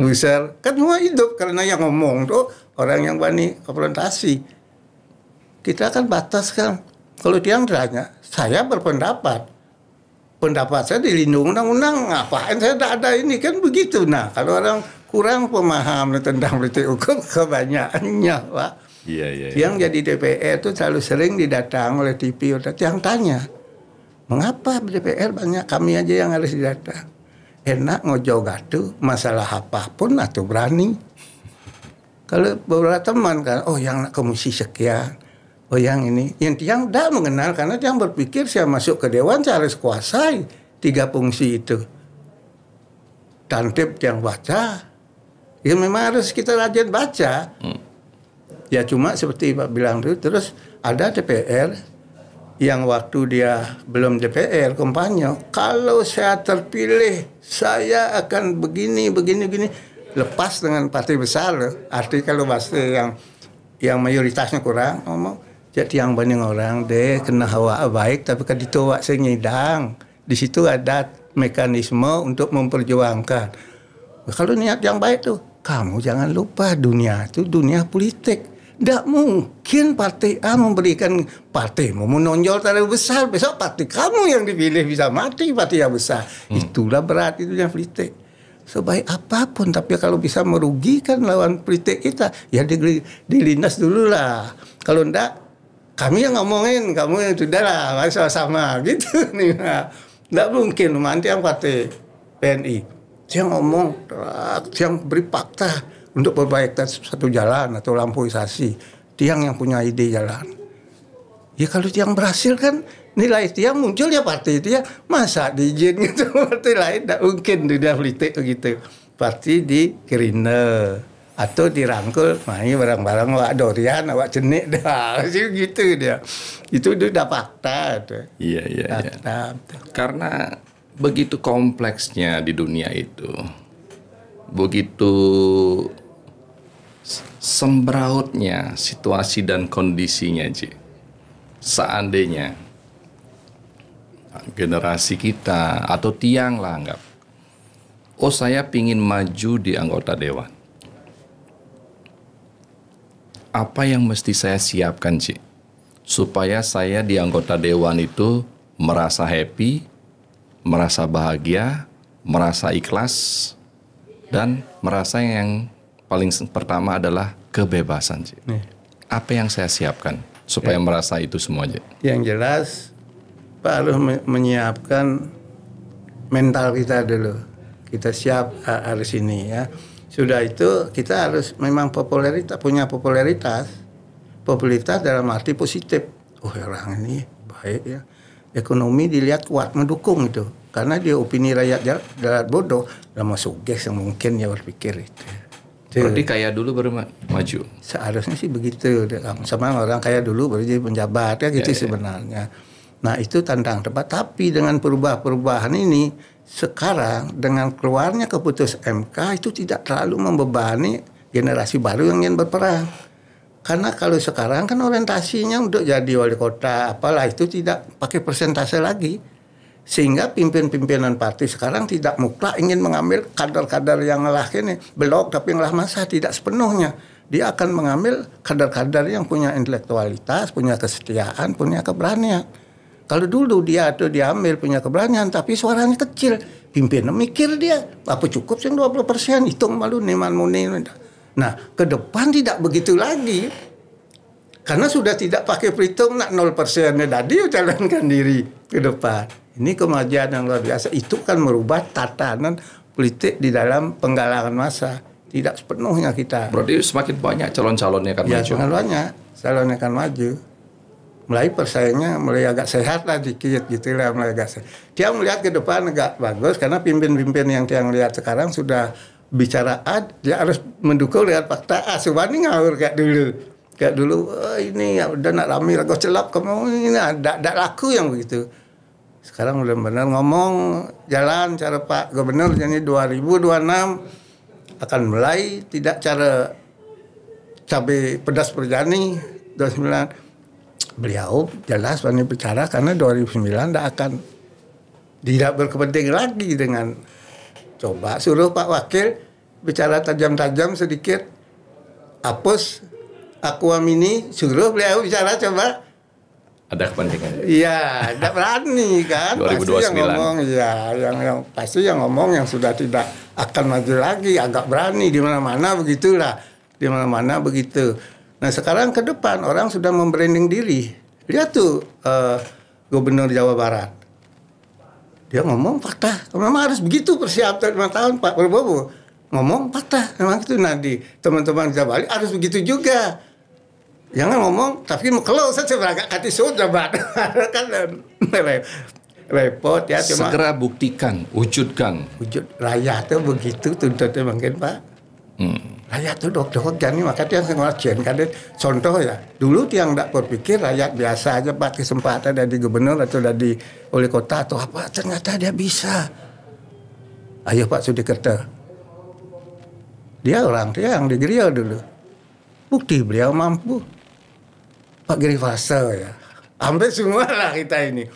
Besar. Kan semua hidup karena yang ngomong tuh orang yang berani konfrontasi. Kita kan batas kan. Kalau dia tanya, saya berpendapat. Pendapat saya dilindungi undang-undang, ngapain saya tidak ada ini, kan begitu. Nah, kalau orang kurang pemahaman tentang politik hukum, kebanyakannya, Pak. Iya. Yang jadi DPR itu selalu sering didatang oleh TV, yang tanya, mengapa DPR banyak, kami aja yang harus didatang. Enak ngojok gatu, masalah apapun atau berani. Kalau beberapa teman kan, yang komisi sekian, yang ini, yang tidak mengenal karena dia berpikir saya masuk ke dewan saya harus kuasai 3 fungsi itu. Tantip yang baca, ya memang harus kita rajin baca. Ya cuma seperti Pak bilang itu, terus ada DPR yang waktu dia belum DPR kampanye, kalau saya terpilih saya akan begini. Lepas dengan partai besar loh. Artinya kalau bahasa yang mayoritasnya kurang ngomong, jadi yang banyak orang deh kena hawa baik tapi kan ditolak senyidang. Di situ ada mekanisme untuk memperjuangkan. Kalau niat yang baik tuh, kamu jangan lupa dunia itu dunia politik. Tidak mungkin partai A memberikan partaimu menonjol terlalu besar, besok partai kamu yang dipilih bisa mati partai yang besar. Itulah berat itu yang politik. sebaik apapun, tapi kalau bisa merugikan lawan politik kita, ya dilindas dulu lah. Kalau enggak, kami yang ngomongin, kamu yang sudah lah, sama-sama gitu nih. Enggak mungkin nanti yang partai PNI, yang ngomong, yang beri fakta untuk perbaikan satu jalan atau lampuisasi, tiang yang punya ide jalan. Ya kalau tiang berhasil kan nilai tiang muncul ya partai tiang, masa diizin gitu partai lain, tidak mungkin dunia politik begitu. Partai di Gerindra atau dirangkul, ini barang-barang awak Dorian, awak Cenik dah, gitu dia. Itu udah fakta. Iya. Karena begitu kompleksnya di dunia itu, begitu sembrautnya situasi dan kondisinya, Ji. Seandainya generasi kita atau tiang lah anggap, oh saya pingin maju di anggota dewan, apa yang mesti saya siapkan, Ci, supaya saya di anggota dewan itu merasa happy, merasa bahagia, merasa ikhlas, dan merasa yang paling pertama adalah kebebasan, Ci. Apa yang saya siapkan supaya merasa itu semua, Ci? Yang jelas Pak harus menyiapkan mental kita dulu. Kita siap harus ini ya. Sudah itu kita harus memang punya popularitas dalam arti positif. Oh orang ini baik ya. Ekonomi dilihat kuat, mendukung itu. Karena dia opini rakyat bodoh, lama suges yang mungkin dia berpikir itu. Berarti kaya dulu baru maju? Seharusnya sih begitu. Sama orang kaya dulu baru jadi penjabat ya gitu sebenarnya. Nah itu tantang tepat. Tapi dengan perubahan ini sekarang dengan keluarnya keputusan MK itu tidak terlalu membebani generasi baru yang ingin berperang. Karena kalau sekarang kan orientasinya untuk jadi wali kota apalah itu tidak pakai persentase lagi. Sehingga pimpinan partai sekarang tidak mutlak ingin mengambil kader-kader yang ngelah ini belok tapi ngelah masa, tidak sepenuhnya. Dia akan mengambil kader-kader yang punya intelektualitas, punya kesetiaan, punya keberanian. Kalau dulu dia diambil punya keberanian tapi suaranya kecil, pimpinan mikir dia apa cukup yang 20%, hitung malu neman muni. Nah ke depan tidak begitu lagi. Karena sudah tidak pakai perhitung nak 0% tadi calonkan diri ke depan. Ini kemajuan yang luar biasa. Itu kan merubah tatanan politik di dalam penggalangan massa. Tidak sepenuhnya kita. Berarti semakin banyak calon-calonnya akan maju. Semakin banyak calonnya akan maju. Mulai persaingannya mulai agak sehat lah dikit gitu lah, mulai agak sehat. Dia melihat ke depan agak bagus karena pimpin-pimpin yang dia lihat sekarang sudah bicara dia harus mendukung dengan fakta. Subani ngawur kayak dulu. Kayak dulu ini ya udah nak rame lagu celap kamu ini ada laku yang begitu. Sekarang udah benar ngomong jalan cara Pak Gubernur jadi 2026 akan mulai tidak cara cabai pedas perjani 29. Beliau jelas berani bicara karena 2009 tidak berkepentingan lagi dengan coba suruh Pak Wakil bicara tajam-tajam sedikit hapus Aqua Mini, suruh beliau bicara coba. Ada kepentingan. Iya, tidak berani kan. 2029. Pasti yang ngomong, ya, yang pasti yang ngomong yang sudah tidak akan maju lagi, agak berani di mana-mana begitulah, di mana-mana begitu. Nah sekarang ke depan orang sudah membranding diri. Lihat tuh Gubernur Jawa Barat, dia ngomong fakta. Memang harus begitu persiapan 5 tahun Pak Prabowo ngomong fakta. Memang itu nanti teman-teman Jawa Bali harus begitu juga. Jangan ngomong, tapi kalau saya agak kati sudah kan repot ya. Cuma segera buktikan, wujudkan. Wujud rakyat tuh begitu tuntutnya mungkin Pak. Rakyat tuh dok jadi maka dia ngelajen kan contoh ya. Dulu yang tidak berpikir rakyat biasa aja Pak kesempatan dari gubernur atau dari wali kota atau apa ternyata dia bisa. Ayo Pak Sudikerto. Dia yang di Griya dulu. Bukti beliau mampu. Pak Giri Fase ya. Hampir semua lah kita ini.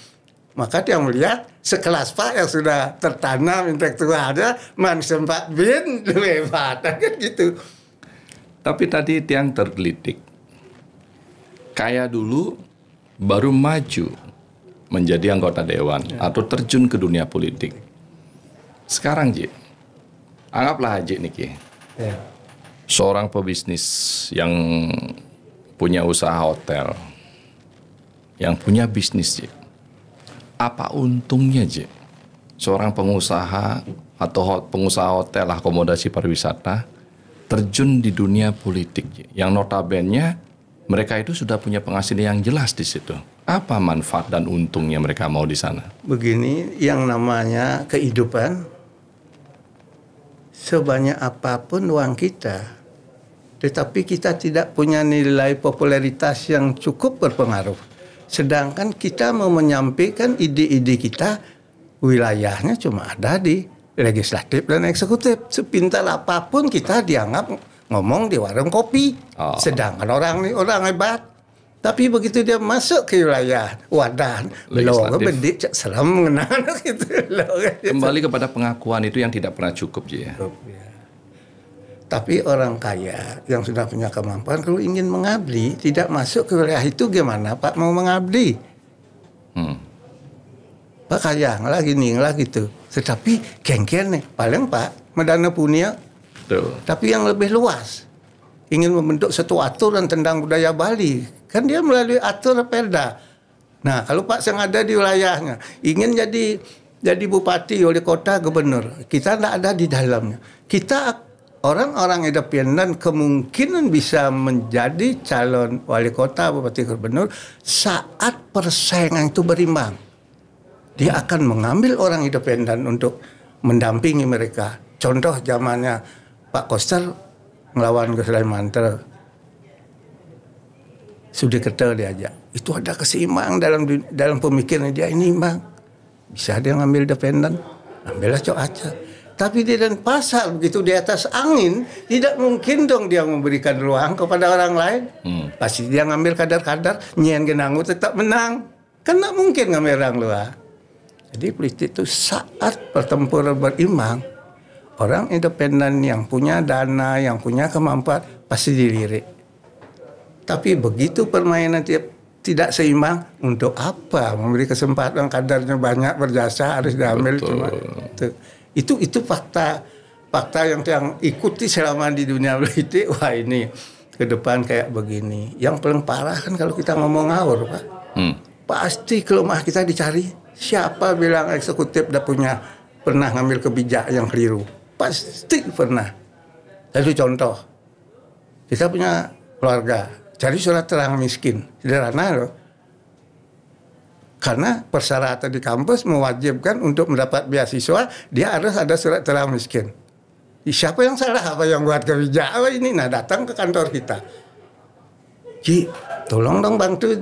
Maka dia melihat sekelas Pak yang sudah tertanam intelektualnya sempat bin hebat kan gitu. Tapi tadi tiang tergelitik. Kayak dulu baru maju menjadi anggota dewan atau terjun ke dunia politik. Sekarang Ji, Anggaplah Haji Niki, Ya. seorang pebisnis yang punya usaha hotel, yang punya bisnis, Ji. Apa untungnya, Ji? Seorang pengusaha atau pengusaha hotel akomodasi pariwisata terjun di dunia politik, Ji, yang notabene mereka itu sudah punya penghasilan yang jelas di situ. Apa manfaat dan untungnya mereka mau di sana? Begini, yang namanya kehidupan, sebanyak apapun uang kita, tetapi kita tidak punya nilai popularitas yang cukup berpengaruh. Sedangkan kita mau menyampaikan ide-ide kita, wilayahnya cuma ada di legislatif dan eksekutif. Sepintar apapun kita dianggap ngomong di warung kopi. Sedangkan orang hebat. Tapi begitu dia masuk ke wilayah wadah, lo bedik seram mengenal gitu. Kembali kepada pengakuan itu yang tidak pernah cukup, Ji, ya. Tapi orang kaya yang sudah punya kemampuan kalau ingin mengabdi tidak masuk ke wilayah itu, gimana Pak mau mengabdi? Pak kaya lah gitu. Tetapi gengkel nih, paling Pak medana punya. Betul. Tapi yang lebih luas, ingin membentuk satu aturan tentang budaya Bali, kan dia melalui atur Perda. Nah kalau Pak yang ada di wilayahnya ingin jadi bupati, wali kota, gubernur, kita tidak ada di dalamnya. Kita orang-orang independen kemungkinan bisa menjadi calon wali kota, bupati, gubernur saat persaingan itu berimbang. Dia akan mengambil orang independen untuk mendampingi mereka. Contoh zamannya Pak Koster melawan Gus Mantel, Sudikerto diajak. Itu ada keseimbangan dalam pemikiran dia, ini bang bisa dia ngambil independen, ambillah Cok Aceh. Tapi di Denpasar begitu di atas angin, tidak mungkin dong dia memberikan ruang kepada orang lain. Pasti dia ngambil kadar-kadar, Nyian Genangu tetap menang. Kan tidak mungkin ngambil orang luar. Jadi politik itu saat pertempuran berimbang, orang independen yang punya dana, yang punya kemampuan pasti dilirik. Tapi begitu permainan tidak seimbang, untuk apa memberi kesempatan kadarnya banyak berjasa harus diambil cuma itu fakta yang ikuti selama di dunia politik. Wah ini ke depan kayak begini. Yang paling parah kan kalau kita ngomong ngawur Pak, pasti kelemah kita dicari. Siapa bilang eksekutif pernah ngambil kebijakan yang keliru? Pasti pernah. Jadi contoh, kita punya keluarga cari surat terang miskin, sederhana loh. Karena persyaratan di kampus mewajibkan untuk mendapat beasiswa, dia harus ada surat terang miskin. Siapa yang salah? Apa yang buat kebijakan ini? Nah datang ke kantor kita. Ji, tolong dong bantu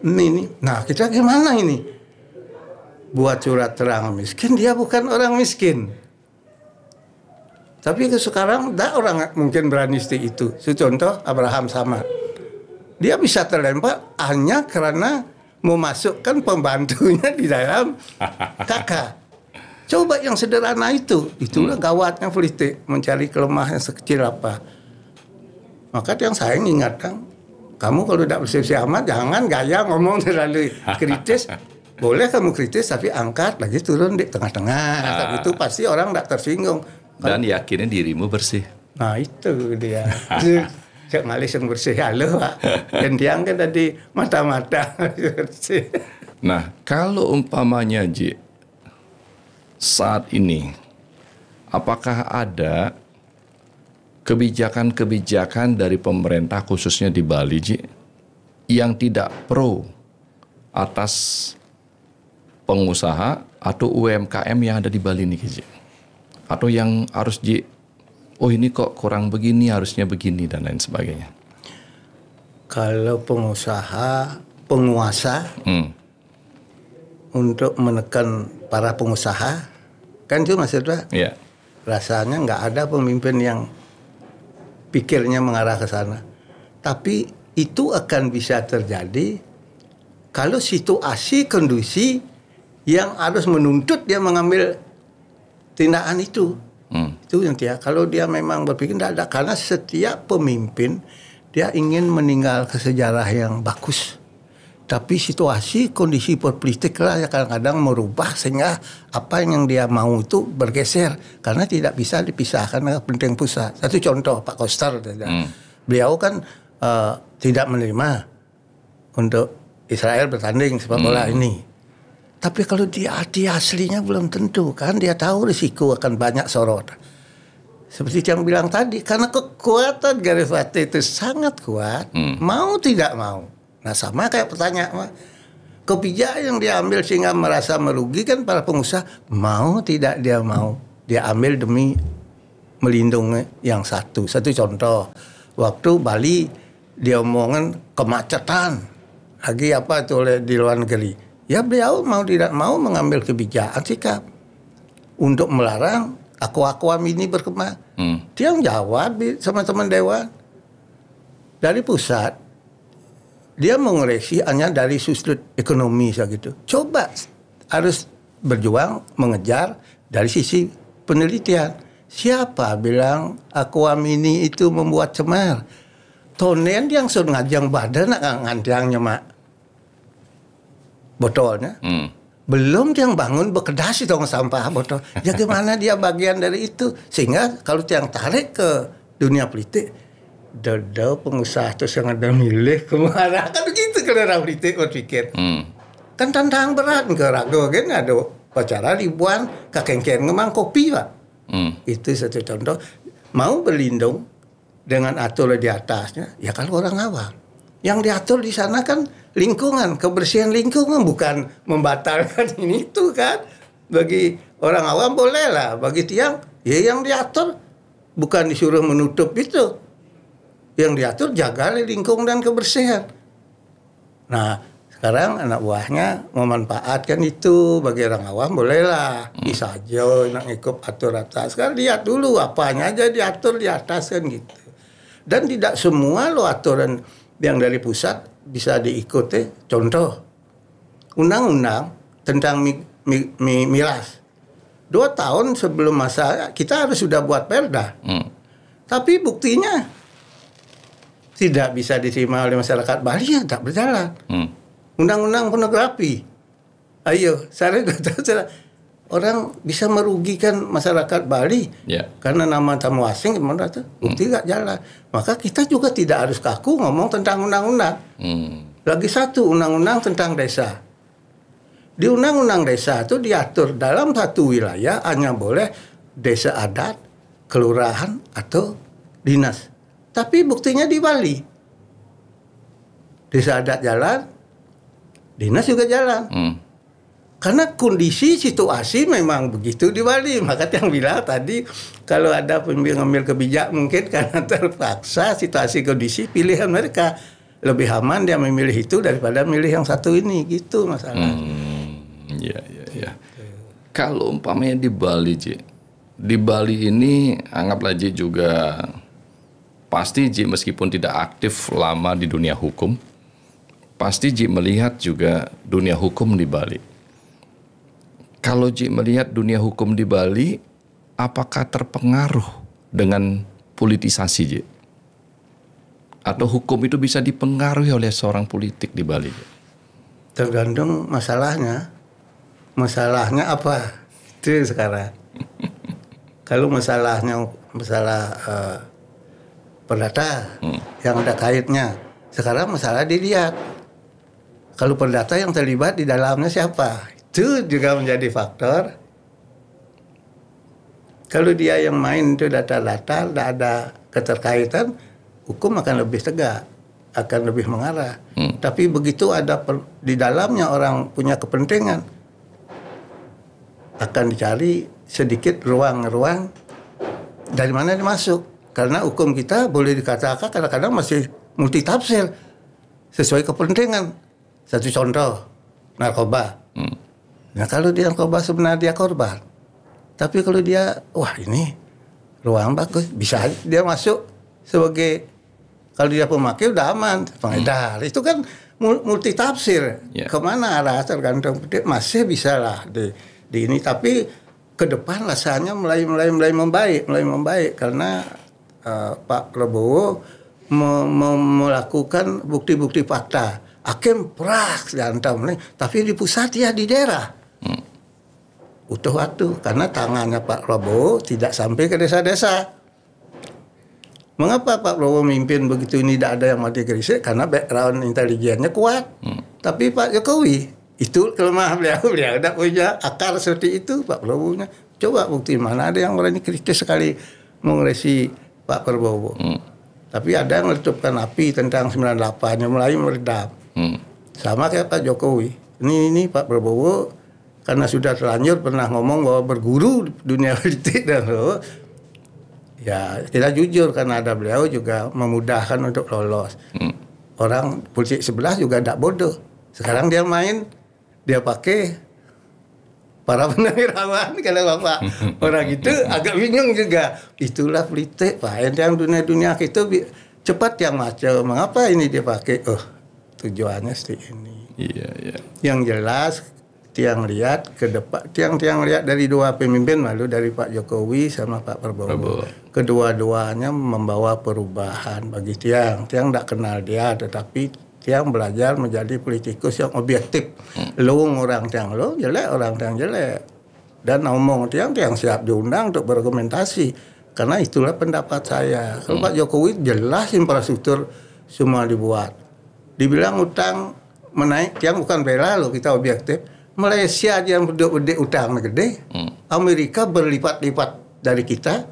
ini. Nah kita gimana ini? Buat surat terang miskin, dia bukan orang miskin. Tapi sekarang tak orang mungkin berani itu. Contoh Abraham Samad. Dia bisa terlempar hanya karena memasukkan pembantunya di dalam kakak. Coba yang sederhana itulah gawatnya politik, mencari kelemahan sekecil apa. Maka yang saya ingatkan, kamu kalau tidak bersih-bersih amat, jangan gaya ngomong terlalu kritis. Boleh kamu kritis, tapi angkat lagi turun di tengah-tengah. Itu pasti orang tidak tersinggung. Dan yakinin dirimu bersih. Nah itu dia. Cek ngalis yang bersih, halo Pak. Dan dia kan tadi mata-mata bersih. Nah, kalau umpamanya Ji, saat ini, apakah ada kebijakan-kebijakan dari pemerintah khususnya di Bali, Ji, yang tidak pro atas pengusaha atau UMKM yang ada di Bali nih, Ji? Atau yang harus oh ini kok kurang begini, harusnya begini, dan lain sebagainya. Kalau penguasa untuk menekan para pengusaha, kan itu maksudnya rasanya nggak ada pemimpin yang pikirnya mengarah ke sana. Tapi itu akan bisa terjadi kalau situasi kondisi yang harus menuntut dia mengambil tindakan itu. Itu yang dia. Kalau dia memang berpikir tidak ada, karena setiap pemimpin dia ingin meninggalkan sejarah yang bagus. Tapi situasi, kondisi politik lah yang kadang-kadang merubah sehingga apa yang dia mau itu bergeser karena tidak bisa dipisahkan dengan kepentingan pusat. Satu contoh Pak Koster, beliau kan tidak menerima untuk Israel bertanding sepak bola ini. Tapi kalau dia aslinya belum tentu kan, dia tahu risiko akan banyak sorot. Seperti yang bilang tadi, karena kekuatan Gareth Bale itu sangat kuat, mau tidak mau. Nah sama kayak pertanyaan, kebijakan yang dia ambil sehingga merasa merugikan para pengusaha, mau tidak dia mau, dia ambil demi melindungi yang satu. Satu contoh, waktu Bali dia omongin kemacetan, lagi apa itu oleh di luar negeri. Ya beliau mau tidak mau mengambil kebijakan sikap untuk melarang aqua mini berkembang. Dia jawab sama teman dewan dari pusat. Dia mengoreksi hanya dari sudut ekonomi gitu. Coba harus berjuang mengejar dari sisi penelitian. Siapa bilang aqua mini itu membuat cemar? Tonen yang sudah ngajang badan ngandangnya mak botolnya. Belum dia bangun bekedas itu sampah botol. Ya gimana dia bagian dari itu? Sehingga kalau yang tarik ke dunia politik, dodo pengusaha terus yang ada milih kemana? Kan begitu kalau orang politik berpikir. Kan tantangan berat ke rago kan ada pacara ribuan kakek ngemang kopi pak. Itu satu contoh. Mau berlindung dengan aturan di atasnya, ya kalau orang awam. Yang diatur di sana kan lingkungan, kebersihan lingkungan, bukan membatalkan ini itu kan. Bagi orang awam boleh lah, bagi tiang ya yang diatur bukan disuruh menutup itu. Yang diatur jaga lingkungan dan kebersihan. Nah, sekarang anak buahnya memanfaatkan itu, bagi orang awam bolehlah. Bisa aja nak ikut atur atas. Sekarang lihat dulu apanya aja diatur di atas kan gitu. Dan tidak semua lo aturan yang dari pusat bisa diikuti. Contoh, undang-undang tentang miras. 2 tahun sebelum masa kita harus sudah buat perda. Tapi buktinya tidak bisa diterima oleh masyarakat Bali, ya tak berjalan. Undang-undang pornografi. Ayo, saya kata orang bisa merugikan masyarakat Bali karena nama tamu asing gimana tuh? Bukti gak jalan. Maka kita juga tidak harus kaku ngomong tentang undang-undang. Lagi satu, undang-undang tentang desa. Di undang-undang desa itu diatur dalam satu wilayah hanya boleh desa adat, kelurahan atau dinas. Tapi buktinya di Bali. Desa adat jalan, dinas juga jalan. Karena kondisi situasi memang begitu di Bali. Maka yang bilang tadi kalau ada pengambil kebijakan mungkin karena terpaksa situasi kondisi pilihan mereka. Lebih aman dia memilih itu daripada milih yang satu ini. Gitu masalahnya. Iya. Kalau umpamanya di Bali, Ji. Di Bali ini anggaplah Ji juga pasti Ji meskipun tidak aktif lama di dunia hukum, pasti Ji melihat juga dunia hukum di Bali. Kalau Ji melihat dunia hukum di Bali, apakah terpengaruh dengan politisasi Ji? Atau hukum itu bisa dipengaruhi oleh seorang politik di Bali? Tergantung masalahnya. Masalahnya apa? Itu sekarang. Kalau masalah perdata yang ada kaitnya. Sekarang masalah dilihat. Kalau perdata yang terlibat di dalamnya siapa? Itu juga menjadi faktor. Kalau dia yang main itu data-data, tidak ada keterkaitan, hukum akan lebih tegak, akan lebih mengarah. Tapi begitu ada di dalamnya orang punya kepentingan, akan dicari sedikit ruang-ruang dari mana dia masuk. Karena hukum kita boleh dikatakan kadang-kadang masih multitafsir sesuai kepentingan. Satu contoh, narkoba. Nah kalau dia narkoba sebenarnya dia korban. Tapi kalau dia, wah ini ruang bagus, bisa dia masuk sebagai, kalau dia pemakai udah aman, pengedar. Itu kan multitafsir. Kemana arah tergantung, masih bisa lah di ini. Tapi ke depan rasanya mulai membaik. Karena Pak Prabowo melakukan bukti-bukti fakta. hakim prak diantam, tapi di pusat ya di daerah. Butuh waktu karena tangannya Pak Prabowo tidak sampai ke desa-desa. Mengapa Pak Prabowo memimpin begitu ini tidak ada yang mati gerisik? Karena background intelijennya kuat. Tapi Pak Jokowi itu kelemahan beliau tidak punya akar seperti itu Pak Prabowo-nya. Coba bukti mana ada yang berani kritis sekali mengoreksi Pak Prabowo. Tapi ada yang meletupkan api tentang 98 yang mulai meredam. Sama kayak Pak Jokowi. Ini Pak Prabowo karena sudah terlanjur pernah ngomong bahwa berguru dunia politik dan ya kita jujur karena ada beliau juga memudahkan untuk lolos. Orang politik sebelah juga tidak bodoh. Sekarang dia main, dia pakai para penawirawan kalau Bapak orang itu agak bingung juga. Itulah politik Pak. Yang dunia itu cepat yang macam. Mengapa ini dia pakai? Tujuannya seperti ini. Iya. Yang jelas tiang lihat ke depan, tiang lihat dari dua pemimpin lalu dari Pak Jokowi sama Pak Prabowo. Kedua-duanya membawa perubahan bagi tiang tidak kenal dia, tetapi tiang belajar menjadi politikus yang objektif. Lung orang tiang lo jelek, orang tiang jelek, dan ngomong tiang siap diundang untuk berargumentasi karena itulah pendapat saya. Kalau Pak Jokowi jelas infrastruktur semua dibuat, dibilang utang menaik, tiang bukan bela lo, kita objektif. Malaysia aja yang gede utang gede, Amerika berlipat-lipat dari kita.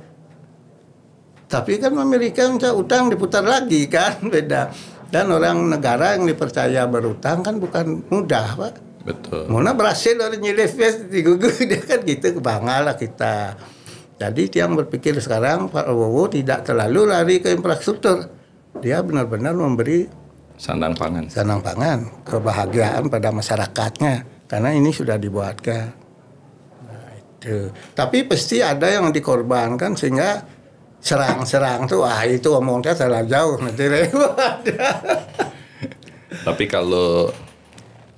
Tapi kan Amerika utang diputar lagi kan, beda. Dan orang negara yang dipercaya berutang kan bukan mudah Pak. Betul. Mana berhasil dari nyilif digugur dia kan gitu, bangga lah kita. Jadi yang berpikir sekarang Pak Prabowo tidak terlalu lari ke infrastruktur. Dia benar-benar memberi sandang pangan, kebahagiaan pada masyarakatnya. Karena ini sudah dibuatkan. Nah, itu. Tapi pasti ada yang dikorbankan sehingga serang tuh, itu omongnya terlalu jauh nanti repot. Tapi kalau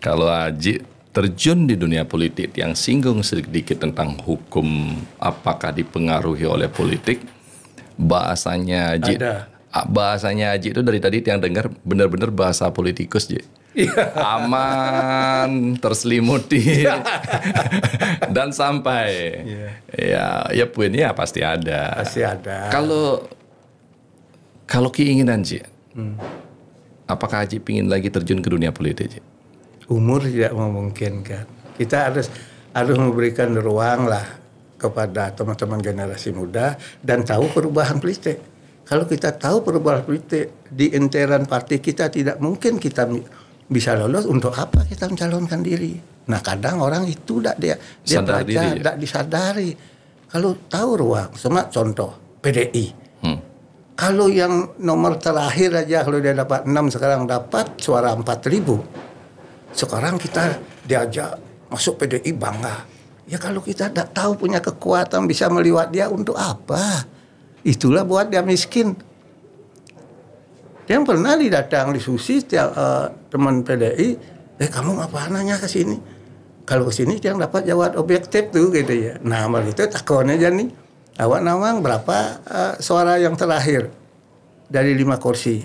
Haji terjun di dunia politik yang singgung sedikit tentang hukum, apakah dipengaruhi oleh politik? Bahasanya Haji itu dari tadi yang dengar benar-benar bahasa politikus, Ji. Aman, terselimuti, dan sampai. Ya poinnya pasti ada. Kalau keinginan Ji, apakah Haji pingin lagi terjun ke dunia politik, Ji? Umur tidak memungkinkan. Kita harus memberikan ruang lah kepada teman-teman generasi muda dan tahu perubahan politik. Kalau kita tahu perubahan politik di interan partai kita, tidak mungkin kita bisa lolos. Untuk apa kita mencalonkan diri? Nah kadang orang itu dia tidak disadari. Kalau tahu ruang, sama contoh PDI. Kalau yang nomor terakhir aja kalau dia dapat 6, sekarang dapat suara 4.000. Sekarang kita diajak masuk PDI bangga. Ya kalau kita tidak tahu punya kekuatan bisa meliwat dia, untuk apa? Itulah buat dia miskin. Yang pernah didatang diskusi teman PDI, kamu ngapa nanya ke sini? Kalau ke sini yang dapat jawab objektif tuh gitu ya. Nah, mal itu takon aja nih. Awak nawang berapa suara yang terakhir dari 5 kursi?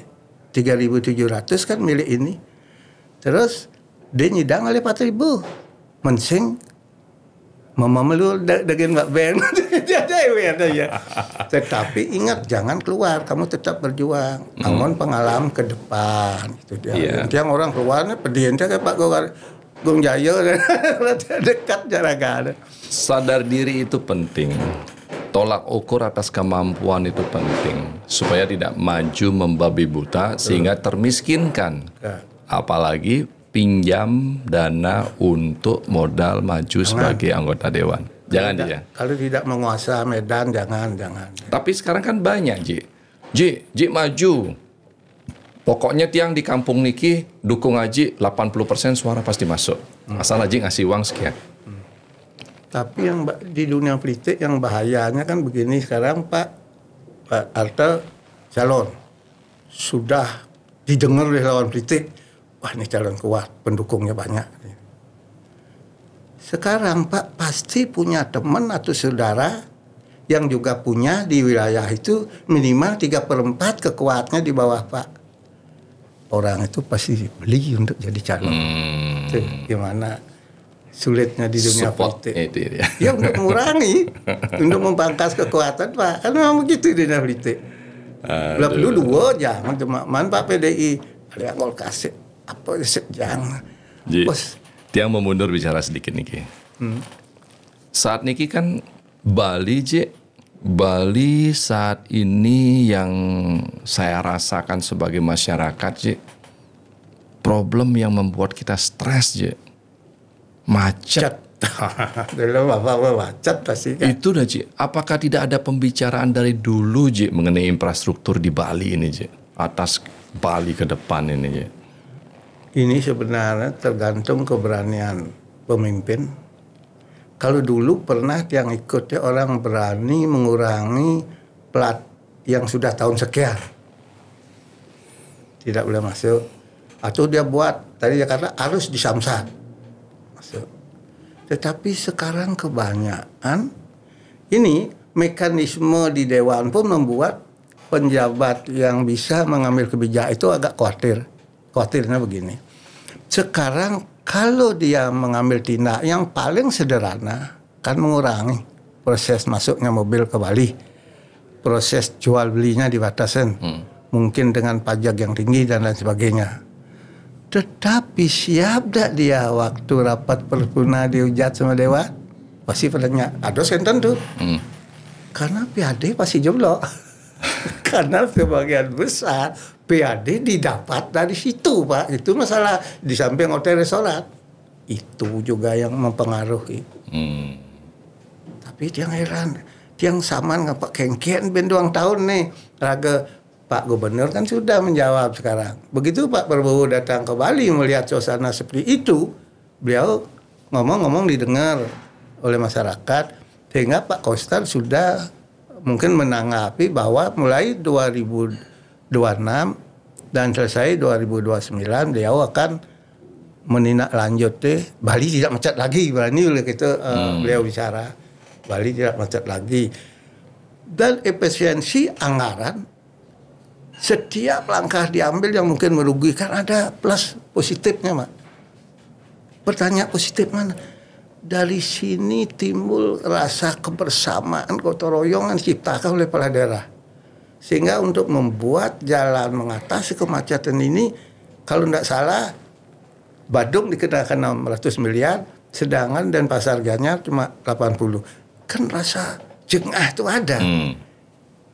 3.700 kan milik ini. Terus dia nyidang oleh 4.000. Mensing Mama melu dengan Mbak Ben. Tetapi ingat jangan keluar, kamu tetap berjuang. Namun pengalaman ke depan itu dia. Yang orang keluarnya pedih kayak Pak Gong Jayo dekat jarak ada. Sadar diri itu penting. Tolak ukur atas kemampuan itu penting supaya tidak maju membabi buta sehingga termiskinkan. Apalagi pinjam dana untuk modal maju sebagai anggota dewan. Jangan dia. Kalau tidak menguasai medan jangan. Tapi sekarang kan banyak Ji maju. Pokoknya tiang di kampung niki dukung Haji 80% suara pasti masuk. Asal Haji ngasih uang sekian. Tapi yang di dunia politik yang bahayanya kan begini sekarang Pak Harto calon sudah didengar oleh lawan politik. Wah ini calon kuat, pendukungnya banyak. Sekarang Pak pasti punya teman atau saudara yang juga punya di wilayah itu minimal 3/4 kekuatannya di bawah Pak. orang itu pasti beli untuk jadi calon. Itu gimana sulitnya di dunia politik. Ya untuk mengurangi, untuk memangkas kekuatan Pak. Kan memang begitu di dunia politik. Belum dulu jangan cuma manfaat PDI. Ada yang kasih apa jangan. Bos. Tiang mau mundur bicara sedikit nih. Saat niki kan Bali Bali saat ini yang saya rasakan sebagai masyarakat problem yang membuat kita stres macet. Macet pasti kan. Itu dah apakah tidak ada pembicaraan dari dulu mengenai infrastruktur di Bali ini atas Bali ke depan ini Ini sebenarnya tergantung keberanian pemimpin. Kalau dulu pernah yang ikut orang berani mengurangi plat yang sudah tahun sekian. Tidak boleh masuk. Atau dia buat, tadi dia kata harus disamsat. Masuk. Tetapi sekarang kebanyakan, ini mekanisme di Dewan pun membuat penjabat yang bisa mengambil kebijakan itu agak khawatir. Khawatirnya begini. Sekarang kalau dia mengambil tindak yang paling sederhana kan mengurangi proses masuknya mobil ke Bali, proses jual belinya dibatasi, mungkin dengan pajak yang tinggi dan lain sebagainya. Tetapi siap tak dia waktu rapat paripurna dihujat sama Dewan? Pasti padanya ada senten tuh, karena PAD pasti jeblok. Karena sebagian besar PAD didapat dari situ Pak. Itu masalah di samping hotel restoran. Itu juga yang mempengaruhi. Tapi dia heran. Dia sama dengan Pak Kengkian ben 2 tahun nih. Raga Pak Gubernur kan sudah menjawab sekarang. Begitu Pak Prabowo datang ke Bali melihat suasana seperti itu. Beliau ngomong-ngomong didengar oleh masyarakat. Sehingga Pak Koster sudah mungkin menanggapi bahwa mulai 2026 dan selesai 2029 beliau akan menindaklanjuti Bali tidak macet lagi. Berani oleh kita beliau bicara Bali tidak macet lagi. Dan efisiensi anggaran setiap langkah diambil yang mungkin merugikan ada plus positifnya Mak. Pertanyaan positif mana? Dari sini timbul rasa kebersamaan gotong royong yang diciptakan oleh kepala daerah. Sehingga untuk membuat jalan mengatasi kemacetan ini, kalau tidak salah, Badung dikenakan 600 miliar, sedangkan Denpasar Gianyar cuma 80. Kan rasa jengah itu ada.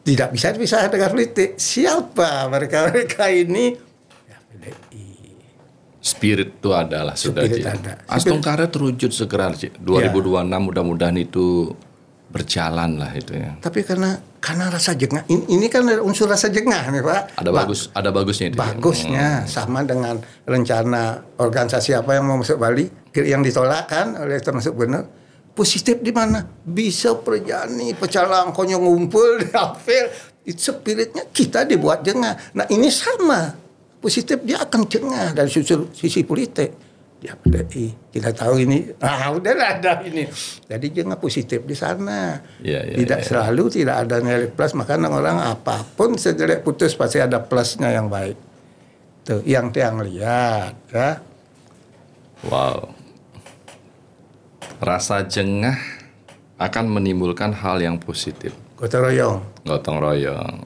Tidak bisa dipisahkan dengan politik. Siapa mereka-mereka ini? Ya, PDI. Spirit itu adalah sudah. Astung Karet terwujud segera 2026 mudah-mudahan itu berjalan lah itu ya. Tapi karena rasa jengah ini kan ada unsur rasa jengah nih Pak. Ada bagusnya itu. Bagusnya sama dengan rencana organisasi apa yang mau masuk Bali yang ditolak kan oleh termasuk benar. Positif di mana? Bisa perjani pecalang konyol ngumpul di apel. Itu spiritnya kita dibuat jengah. Nah ini sama. Positif dia akan jengah dari sisi politik. Dia PDI. Kita tahu ini, udah ada ini. Jadi jengah positif di sana. Tidak selalu tidak ada nilai plus. Makanya orang apapun sejelek putus pasti ada plusnya yang baik. Tuh, yang tiang lihat. Ya. Wow. Rasa jengah akan menimbulkan hal yang positif. Gotong royong.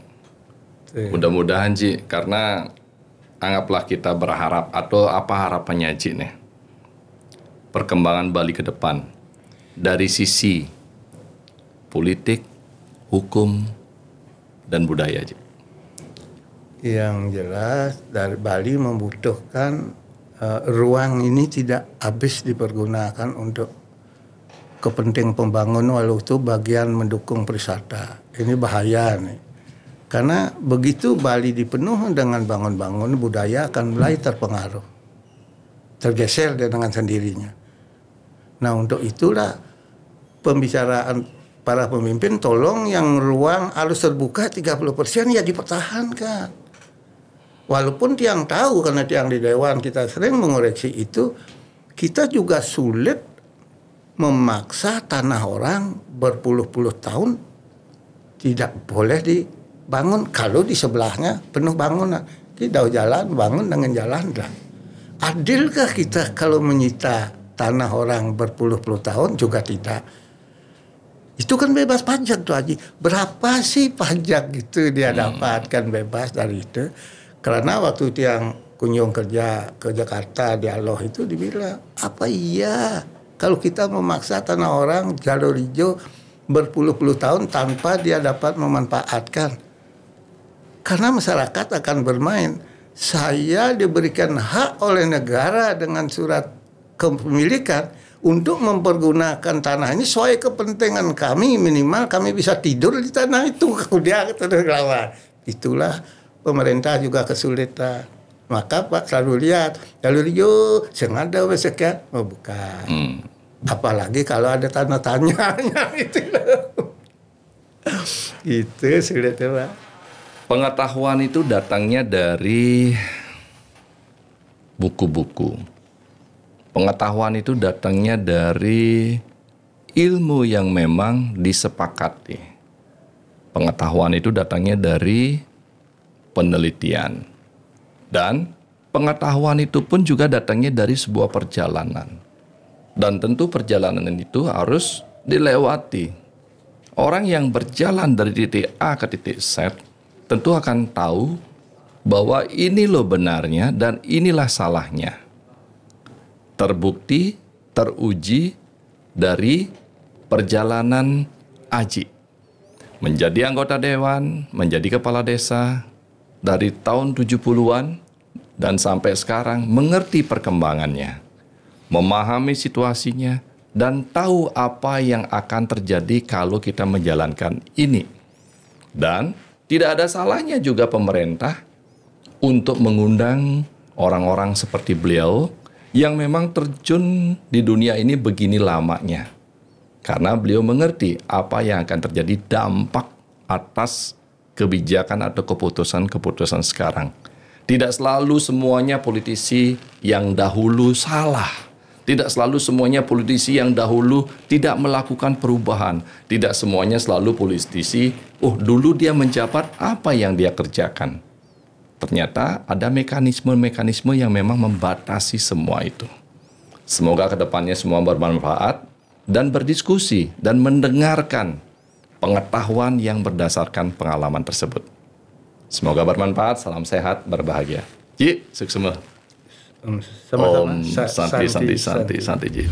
Mudah-mudahan karena anggaplah kita berharap atau apa harapannya nih perkembangan Bali ke depan dari sisi politik, hukum, dan budaya Yang jelas dari Bali membutuhkan ruang ini tidak habis dipergunakan untuk kepentingan pembangunan walau itu bagian mendukung perwisata. Ini bahaya nih. Karena begitu Bali dipenuhi dengan bangun-bangun, budaya akan mulai terpengaruh. Tergeser dengan sendirinya. Nah untuk itulah pembicaraan para pemimpin, tolong yang ruang harus terbuka 30% ya dipertahankan. Walaupun tiang tahu, karena tiang di Dewan kita sering mengoreksi itu, kita juga sulit memaksa tanah orang berpuluh-puluh tahun tidak boleh dibangun kalau di sebelahnya penuh bangunan. Kita jalan, bangun dengan jalan lah. Adilkah kita kalau menyita tanah orang berpuluh-puluh tahun? Juga tidak. Itu kan bebas pajak tuh Haji. Berapa sih pajak itu dia dapatkan bebas dari itu? Karena waktu itu yang kunjung kerja ke Jakarta, dialog itu dibilang, apa iya kalau kita memaksa tanah orang jalur hijau berpuluh-puluh tahun tanpa dia dapat memanfaatkan? Karena masyarakat akan bermain. Saya diberikan hak oleh negara dengan surat kepemilikan untuk mempergunakan tanah ini sesuai kepentingan kami, minimal kami bisa tidur di tanah itu. Kemudian lawan. Itulah pemerintah juga kesulitan. Maka Pak selalu lihat jalur hijau sengaja sekian, oh bukan. Apalagi kalau ada tanda tanyanya itu. Itu sulit Pak. Pengetahuan itu datangnya dari buku-buku. Pengetahuan itu datangnya dari ilmu yang memang disepakati. Pengetahuan itu datangnya dari penelitian. Dan pengetahuan itu pun juga datangnya dari sebuah perjalanan. Dan tentu perjalanan itu harus dilewati. Orang yang berjalan dari titik A ke titik Z tentu akan tahu bahwa ini loh benarnya dan inilah salahnya. Terbukti, teruji dari perjalanan Aji. Menjadi anggota dewan, menjadi kepala desa dari tahun 70-an dan sampai sekarang mengerti perkembangannya, memahami situasinya, dan tahu apa yang akan terjadi kalau kita menjalankan ini. Dan tidak ada salahnya juga pemerintah untuk mengundang orang-orang seperti beliau yang memang terjun di dunia ini begini lamanya. Karena beliau mengerti apa yang akan terjadi dampak atas kebijakan atau keputusan-keputusan sekarang. Tidak selalu semuanya politisi yang dahulu salah. Tidak selalu semuanya politisi yang dahulu tidak melakukan perubahan. Tidak semuanya selalu politisi, dulu dia menjabat apa yang dia kerjakan. Ternyata ada mekanisme-mekanisme yang memang membatasi semua itu. Semoga kedepannya semua bermanfaat dan berdiskusi dan mendengarkan pengetahuan yang berdasarkan pengalaman tersebut. Semoga bermanfaat, salam sehat, berbahagia. Ji, sukses semua. Sama-sama. Om Santi Ji.